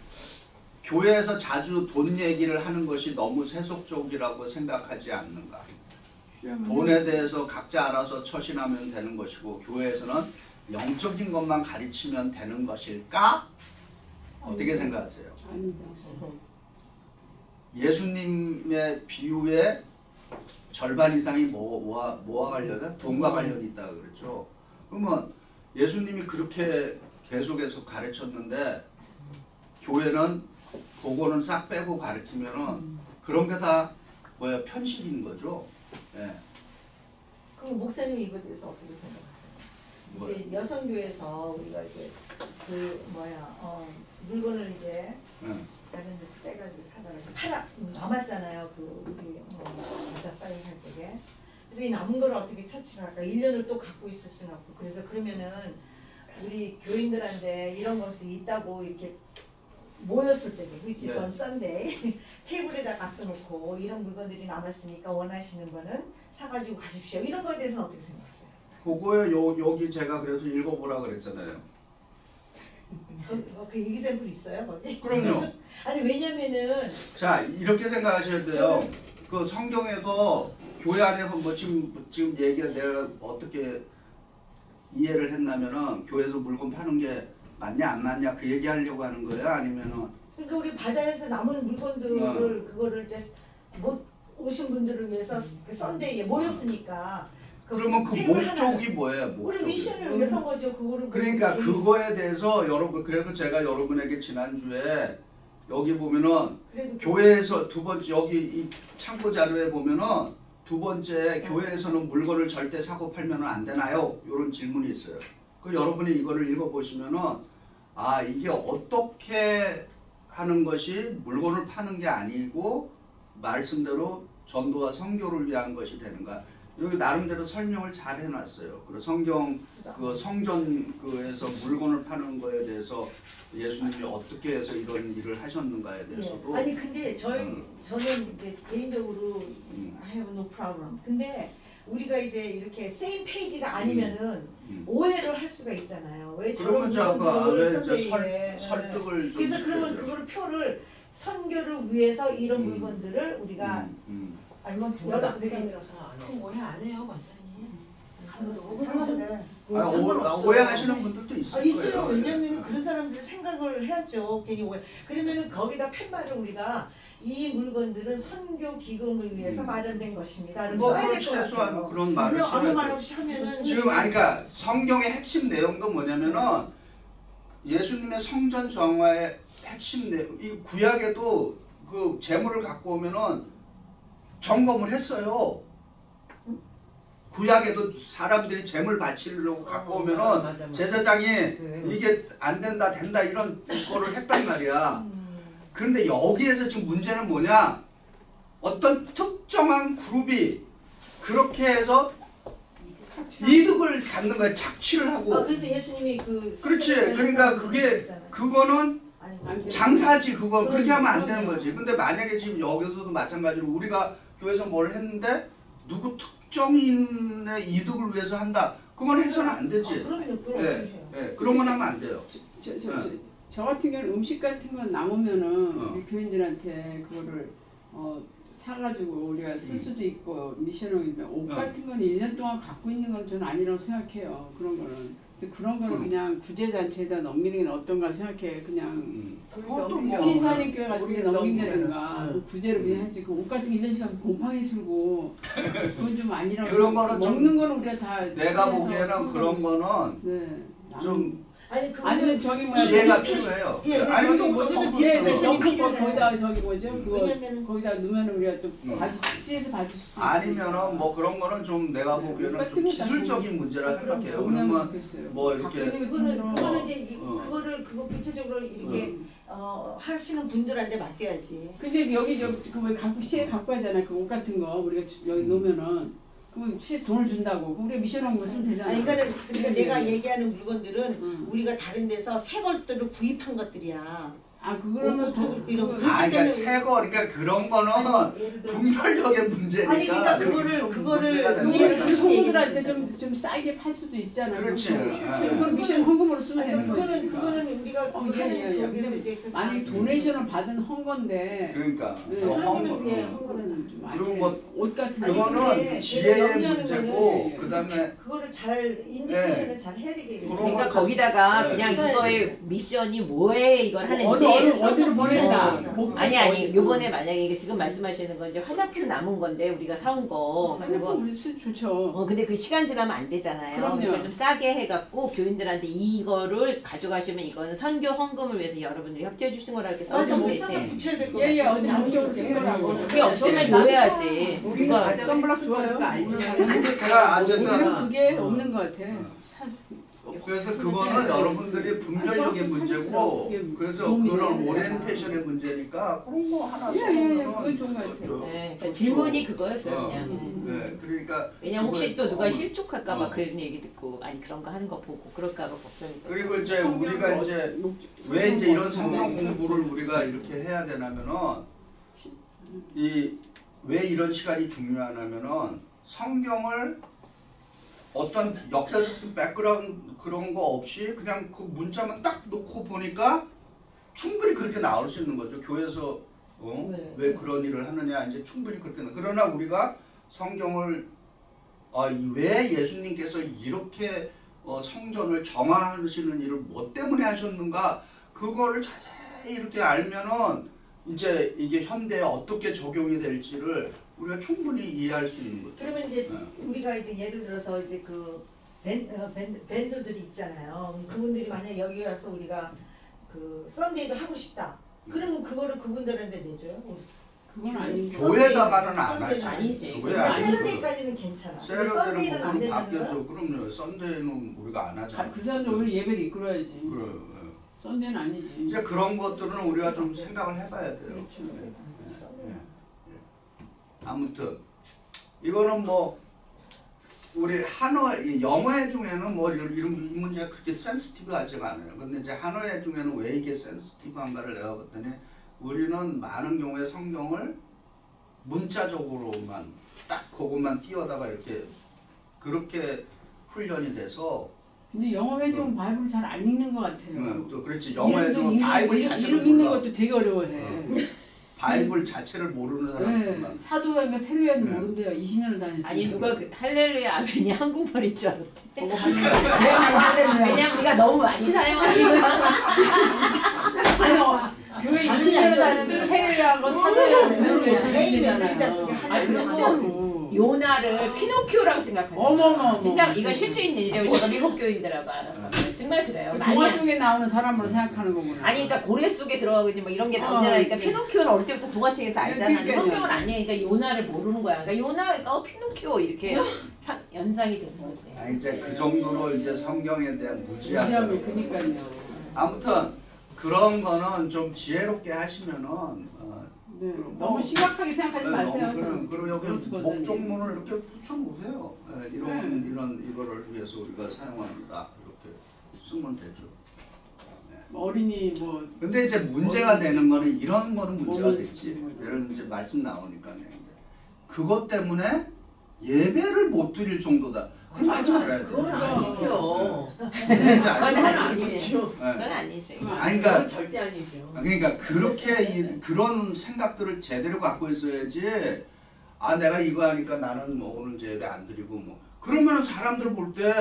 교회에서 자주 돈 얘기를 하는 것이 너무 세속적이라고 생각하지 않는가. 돈에 대해서 각자 알아서 처신하면 되는 것이고 교회에서는 영적인 것만 가르치면 되는 것일까? 어떻게 생각하세요? 아니다. 예수님의 비유의 절반 이상이 뭐와 관련해? 돈과 관련이 있다 그랬죠. 그러면 예수님이 그렇게 계속해서 가르쳤는데 교회는 그거는 싹 빼고 가르치면은 그런 게 다 뭐야, 편식인 거죠. 예. 그럼 목사님 이거에 대해서 어떻게 생각하세요? 이제 여성교회에서 우리가 이제 그 물건을 이제 다른 데서 떼가지고 사다가 남았잖아요. 그 우리 과자 사인 할 적에. 그래서 이 남은 거를 어떻게 처치를 할까? 1년을 또 갖고 있을 수는 없고. 그래서 그러면은 우리 교인들한테 이런 것이 있다고 이렇게 모였을 적에, which is on Sunday, 테이블에다 갖다 놓고 이런 물건들이 남았으니까 원하시는 거는 사가지고 가십시오. 이런 거에 대해서는 어떻게 생각하세요? 그거에 여기 제가 그래서 읽어보라 그랬잖아요. 그 이기샘플 있어요 거기? 그럼요. 아니 왜냐면은 자, 이렇게 생각하셔야 돼요. 그 성경에서 교회 안에서 뭐 지금 얘기가 내가 어떻게 이해를 했냐면은 교회에서 물건 파는 게 맞냐 안 맞냐 그 얘기하려고 하는 거예요? 아니면은 그러니까 우리 바자에서 남은 물건들을 그거를 이제 못 오신 분들을 위해서 그 썬데이에 모였으니까 그러면 그 테이블 목적이 하나를, 뭐예요? 우리 목적이. 미션을 위해서 거죠. 그거를 그러니까 그거에 대해서 여러분, 그래서 제가 여러분에게 지난주에 여기 보면은 교회에서 두 번째, 여기 이 참고 자료에 보면은 두 번째, 교회에서는 물건을 절대 사고 팔면 안 되나요? 이런 질문이 있어요. 그 여러분이 이거를 읽어보시면은 아, 이게 어떻게 하는 것이 물건을 파는 게 아니고 말씀대로 전도와 선교를 위한 것이 되는가. 여기 나름대로 설명을 잘 해놨어요. 그리고 성경 그 성전 그에서 물건을 파는 거에 대해서 예수님이 어떻게 해서 이런 일을 하셨는가에 대해서도. 예. 아니 근데 저는 이제 개인적으로 I have no problem. 근데 우리가 이제 이렇게 세임 페이지가 아니면은 오해를 할 수가 있잖아요. 왜 저런 물건들을 선대에 설득을 좀 그래서 그러면 그거를 표를 선교를 위해서 이런 물건들을 우리가 아니면 여러분들이 그럼 오해 안 해요, 권사님. 오해하시는 분들도 있을 있어요. 거예요. 왜냐면 그런 사람들 생각을 해야죠. 괜히 오해. 그러면은 거기다 팻말을 우리가 이 물건들은 선교 기금을 위해서 마련된 것입니다. 뭐 최소한 그런 말을 아무 말 써야죠. 없이 하면은 지금 그러니까 성경의 핵심 내용도 뭐냐면은 예수님의 성전 정화의 핵심 내용, 이 구약에도 그 재물을 갖고 오면은 점검을 했어요. 구약에도 사람들이 재물 바치려고 갖고 오면은 맞아. 제사장이 이게 안 된다 된다 이런 거를 했단 말이야. 그런데 여기에서 지금 문제는 뭐냐? 어떤 특정한 그룹이 그렇게 해서 이득을 갖는 거야. 착취를 하고. 그래서 예수님이 그렇지. 그러니까 그거는 장사지. 그거 그렇게 하면 안 되는 거지. 근데 만약에 지금 여기서도 마찬가지로 우리가 교회에서 뭘 했는데 누구 특정인의 이득을 위해서 한다. 그건 해서는 안 되지. 그럼요. 그런 건 하면 안 돼요. 저 같은 경우는 음식 같은 건 남으면은 우리 교인들한테 그거를 사가지고 우리가 쓸 수도 있고 미션을 옷 같은 건 1년 동안 갖고 있는 건 저는 아니라고 생각해요. 그런 거는. 그래서 그런 거는 그냥 구제단체에다 넘기는 게 어떤가 생각해. 그냥 그것도 뭐 흰사님교회 같은 데 넘긴다든가 구제로 그냥 하지. 그 옷 같은 거 1년씩 하면 곰팡이 슬고 그건 좀 아니라고. 그런 거는 먹는 거는 우리가 다 내가 보기에는 그런 거는 좀 아니 아니면 그거는 저기 뭐야 지혜가 디스커션- 필요해요. 예, 아니 저기 또 거기는 뭐 디스커션이 거기다 저기 뭐죠? 그거 왜냐면은 거기다 넣으면 우리가 또 음. 시에서 봐줄 수 있으니까. 아니면은 뭐 그런 거는 좀 내가 보기에는 좀 기술적인 문제라 생각해요. 그러면 뭐 이렇게 그거는 이제 어. 그거 구체적으로 이렇게 하시는 분들한테 맡겨야지. 근데 여기 그 각국 시에 갖고 하잖아. 그 옷 같은 거 우리가 여기 놓으면은 그러면 시에서 돈을 준다고. 그럼 우리가 미션한 거 쓰면 되잖아. 아니, 그러니까 내가 얘기하는 물건들은 응. 우리가 다른 데서 새 것들을 구입한 것들이야. 아 그러면 옷도 그렇고 이런 거. 그러니까 새거 그러니까 그런 거는 예를 들어서 분별력의 문제니까. 아니, 그러니까 그게 그거를 문제가 되는 이해를 거야. 하시- 소분들한테 좀 싸게 팔 수도 있잖아. 그렇지. 그걸 미션 헌금으로 쓰면 되는 거지. 그거는 우리가 그거 하는 여기서 이제 그 만약에 도네이션을 받은 헌건데 그러니까 네. 저 헌금은 헌금. 예, 어. 헌금은 좀 그리고 뭐 옷 같은 아니, 거 근데 그거는 제가 지혜의 염려하는 문제고 거는 그다음에 그거를 잘 인디케이션을 잘 해야 되겠네. 그런 그러니까 거- 거기다가 네. 그냥 써야 이거의 되겠어. 미션이 뭐에 이걸 하는지 어디로 보낸다. 어. 목적 아니 어디. 요번에 만약에 이게 지금 말씀하시는 건 이제 화장품 남은 건데 우리가 사온 거 아니 그거 우리 좋죠. 근데 그 시간 지나면 안 되잖아요. 그럼요. 그러니까 좀 싸게 해갖고 교인들한테 이거를 가져가시면 이거는 선교 헌금을 위해서 여러분들이 협조해 주신 거라 이렇게 맞아, 써놓은 거 우리 써서 있지. 붙여야 될 거. 예예 어디 목적으로 쓴 거라고. 그게 없으면 요해야지. 누가 선블락 좋아요. 그러니까 어쨌든 우리는 그게 없는 것 같아. 그래서 그거는 여러분들이 분별력의 문제고 그래서 그런 오리엔테이션의 문제니까 그런 거 하나 예예 써놓으면 그건 좋은 것 같아. 좋죠. 네, 그러니까 좋죠. 질문이 그거였어요 어. 그냥. 네, 그러니까 왜냐면 혹시 또 누가 실족할까봐 어. 그런 얘기 듣고 아니 그런 거 하는 거 보고 그럴까봐 걱정이 돼. 그리고 이제 우리가 이제 왜 이제 이런 성경 공부를 우리가 이렇게 해야 되냐면은 왜 이런 시간이 중요하냐면은 성경을 어떤 역사적 백그라운드 그런 거 없이 그냥 그 문자만 딱 놓고 보니까 충분히 그렇게 나올 수 있는 거죠. 교회에서 네. 왜 그런 일을 하느냐 이제 충분히 그렇게 그러나 우리가 성경을 왜 예수님께서 이렇게 성전을 정화하시는 일을 뭐 때문에 하셨는가 그거를 자세히 이렇게 알면은 이제 이게 현대에 어떻게 적용이 될지를 우리가 충분히 이해할 수 있는 거죠. 그러면 이제 네. 우리가 이제 예를 들어서 이제 그 밴드들이 있잖아요. 그분들이 만약 여기 와서 우리가 그 썬데이도 하고 싶다. 그러면 그거를 그분들한테 내줘요. 그건 아니고. 교회다가는 안 썬데이 하죠. 아니지. 교회 아니고. 세러데이까지는 괜찮아. 근데 썬데이는 세러데이는 안 그건 되는 밖에서 거야? 그럼요. 썬데이는 우리가 안 하죠. 그 사람들 오히려 예배를 이끌어야지. 그래. 썬데이는 아니지. 이제 그런 것들은 우리가 좀 생각을 해봐야 돼요. 그렇죠. 아무튼 이거는 뭐 우리 영어회 중에는 뭐 이런 이 문제가 그렇게 센시티브하지가 않아요. 근데 이제 한어회 중에는 왜 이게 센시티브한가를 내가 봤더니 우리는 많은 경우에 성경을 문자적으로만 딱 그것만 띄워다가 이렇게 그렇게 훈련이 돼서 근데 영어 회중은 바이블을 잘 안 읽는 것 같아요. 또 그렇지 영어회 중은 바이블 자체를 이름 읽는 몰라. 것도 되게 어려워해. 바이블 자체를 모르는 네. 사람들만 사도행과 세례요한도 네. 모른대요. 20년을 다녔어요. 아니 누가 할렐루야 아멘이 한국말인 줄 알았대. 보고 하는 왜냐면 우리가 너무 많이 사용하니까. 아니 교회 20년을 다녔는데 세례요한과 사도행을 모르는 게 대신이잖아요. 아니 그렇죠. 진짜로. 요나를 피노키오라고 생각하세요. 어머머. 진짜 이거 실제 있는 일이에요. 제가 미국 교인들하고 알아서 정말 그래요. 많이 동화 속에 나오는 사람으로 생각하는 거구나. 아니 그러니까 고래 속에 들어가고 이제 뭐 이런 게 나오잖아. 그러니까 네. 피노키오는 어릴 때부터 동화책에서 알잖아. 그러니까요. 성경은 아니야. 그러니까 요나를 모르는 거야. 그러니까 요나 피노키오 이렇게 연상이 되는 거지. 이제 그 정도로 이제 성경에 대한 무지함. 무지함이 그니까요. 아무튼 그런 거는 좀 지혜롭게 하시면은 네. 너무 심각하게 생각하지 마세요. 그리고 여기 그렇지, 그렇지. 목적문을 이렇게 붙여놓으세요. 이런 네. 이거를 위해서 우리가 사용합니다. 이렇게 쓰면 되죠. 어린이 뭐 근데 이제 문제가 되는 거는 이런 거는 문제가 뭐는 됐지. 뭐는. 예를 이제 말씀 나오니까 그것 때문에 예배를 못 드릴 정도다. 그럼 하지 말아야 돼. 그건 아니죠. 그건 그건 아니지. 아니죠. 그건 아니지. 아니 그러니까 그건 절대 아니죠. 그러니까 그렇게 그런 생각들을 제대로 갖고 있어야지. 아 내가 이거 하니까 나는 뭐 오늘 예배 안 드리고 뭐 그러면은 사람들 볼 때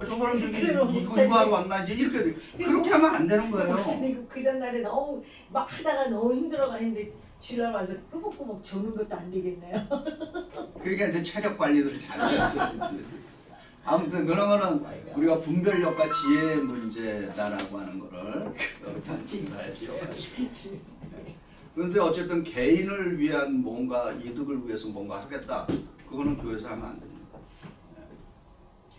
저 사람들이 이거 하러 왔나 이제 이렇게 그렇게 하면 안 되는 거예요. 목사님 그 전날에 너무 막 하다가 너무 힘들어가는데 주일날 와서 꾸벅꾸벅 저는 것도 안 되겠네요. 그러니까 이제 체력 관리를 잘 해야지. 아무튼 그러면은 우리가 분별력과 지혜의 문제다라고 하는 거를 여러분 잘 기억하시고. 그런데 어쨌든 개인을 위한 뭔가 이득을 위해서 뭔가 하겠다. 그거는 교회에서 하면 안 됩니다.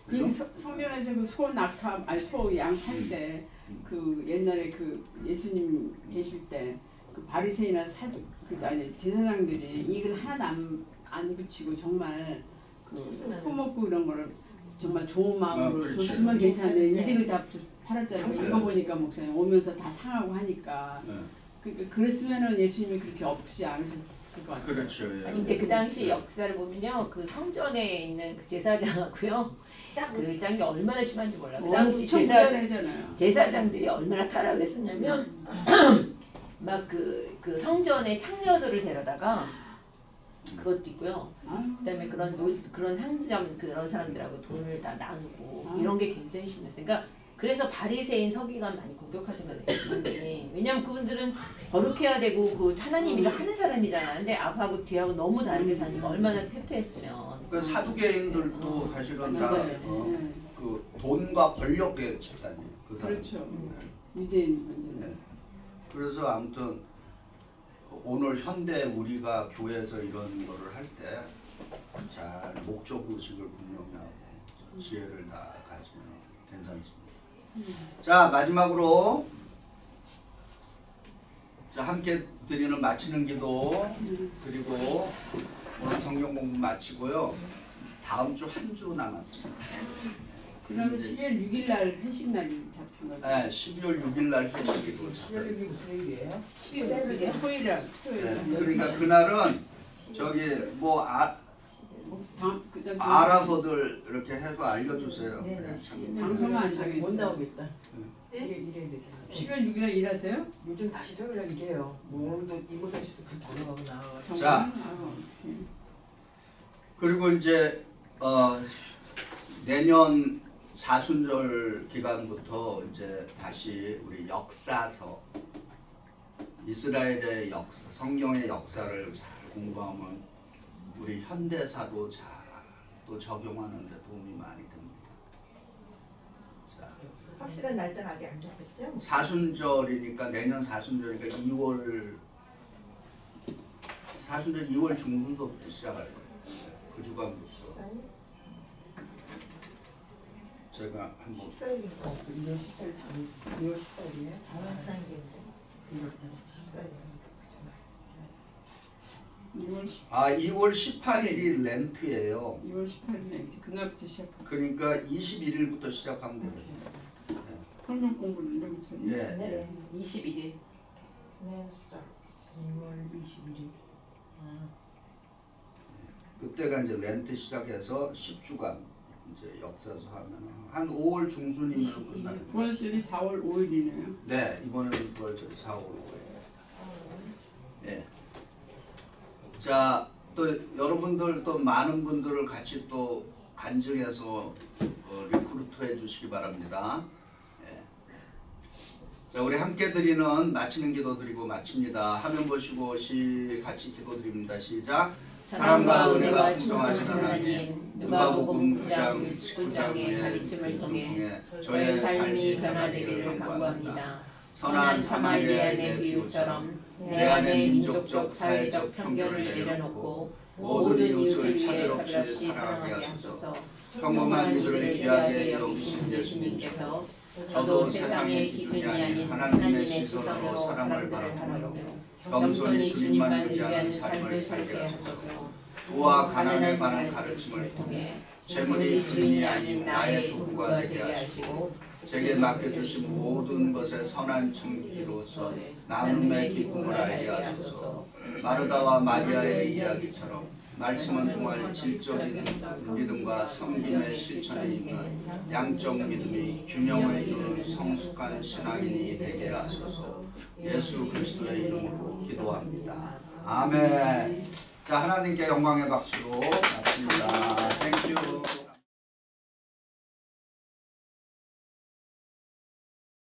그 성전에서 그 소 낙타 아니 소 양 할 때 그 옛날에 그 예수님 계실 때 그 바리새인이나 사두 그 아니 제사장들이 이익을 하나도 안 붙이고 정말 그 포먹고 이런 거를 정말 좋은 마음으로 그렇지. 줬으면 괜찮은데 네. 이득을 다 팔았잖아요. 네. 그거 보니까 목사님 오면서 다 상하고 하니까 네. 그러니까 그랬으면은 예수님이 그렇게 엎지 않으셨을 것 같아요. 그렇죠. 예. 아니 근데 그 당시 역사를 보면요, 그 성전에 있는 그 제사장하고요, 그 짱이 얼마나 심한지 몰라. 그 당시 제사장이잖아요. 제사장들이 얼마나 타락을 했었냐면 막 그 성전에 창녀들을 데려다가 그것도 있고요. 그다음에 그런 상점 그런 사람들하고 돈을 다 나누고 이런 게 굉장히 심했어요. 그러니까 그래서 바리새인 서기관 많이 공격하시거든요. 왜냐면 그분들은 거룩해야 되고 그 하나님 일을 하는 사람이잖아. 근데 앞하고 뒤하고 너무 다르게 사니까 얼마나 퇴폐했으면. 그 사두개인들도 사실은 다 네. 그 돈과 권력의 집단이에요. 그 사람. 그렇죠. 네. 유대인 완전. 네. 그래서 아무튼 오늘 현대 우리가 교회에서 이런 거를 할 때 잘 목적 의식을 분명히 하고 지혜를 다 가지면 괜찮습니다. 자, 마지막으로 자, 함께 드리는 마치는 기도 드리고 오늘 성경 공부 마치고요. 다음 주 한 주 남았습니다. 그러면 12월 6일 날 회식 날이 잡힌 거죠? 네, 12월 6일 날 회식이고 여기 무슨 일이에요? 12월 토요일. 네, 그러니까 그날은 저기 뭐 그다음 알아서들 이렇게 해서 알려주세요. 네네. 장소만 안 못 정했어요. 나오겠다. 네? 일해야 되겠다. 12월 6일 날 일하세요? 요즘 다시 토요일 날 일해요. 뭐 오늘도 이곳 하셔서 그 다녀가고 나와가지고. 자. 그리고 이제 내년 사순절 기간부터 이제 다시 우리 역사서 이스라엘의 성경의 역사를 잘 공부하면 우리 현대사도 잘 또 적용하는 데 도움이 많이 됩니다. 자, 확실한 날짜는 아직 안 잡혔죠? 사순절이니까 내년 사순절이니까 2월 중순부터 시작할 거예요. 그 주간부터. 14일? 제가 한번 14일인가? 2월 14일 2월 14일이에요? 다음 단계인데. 2월 14일. 2월 18일이 렌트예요. 18일 그날부터 시작하고 그러니까 21일부터 시작하면 되거든요. 설명 공부를 이런 거 예. 네. 21일. Man starts. 2월 21일. 그때가 이제 렌트 시작해서 10주간 이제 역사서 하면 한 5월 중순이면 끝나요. 부활절이 4월 5일이네요. 네, 이번에는 부활절이 4월 5일. 예. 자, 또 여러분들 또 많은 분들을 같이 또 간증해서 리크루트 해주시기 바랍니다. 예. 자, 우리 함께 드리는 마치는 기도 드리고 마칩니다. 화면 보시고 같이 기도 드립니다. 시작. 사랑과 은혜가 풍성하신 하나님, 누가복음 9장 19장의 가르침을 통해 저의 삶이 변화되기를 간구합니다. 선한 사마리아인의 비유처럼 내 안에 민족적 사회적 편견을 내려놓고 모든 이웃을 차별 없이 사랑하게 하소서. 평범한 이들을 귀하게 여기신 예수님께서 저도 세상의 기준이 아닌 하나님의 시선으로 사람을 바라보며 겸손히 주님만 의지하는 삶을 살게 하소서. 부와 가난에 관한 가르침을 통해 재물이 주인이 아닌 나의 도구가 되게 하시고 제게 맡겨주신 모든 것에 선한 청기로서 나눔의 기쁨을 알게 하소서. 마르다와 마리아의 이야기처럼 말씀은 정말 질적인 믿음과 섬김의 실천에 있는 양적 믿음이 균형을 이루는 성숙한 신앙인이 되게 하소서. 예수 그리스도의 이름으로 기도합니다. 아멘. 자, 하나님께 영광의 박수로 마칩니다. 땡큐.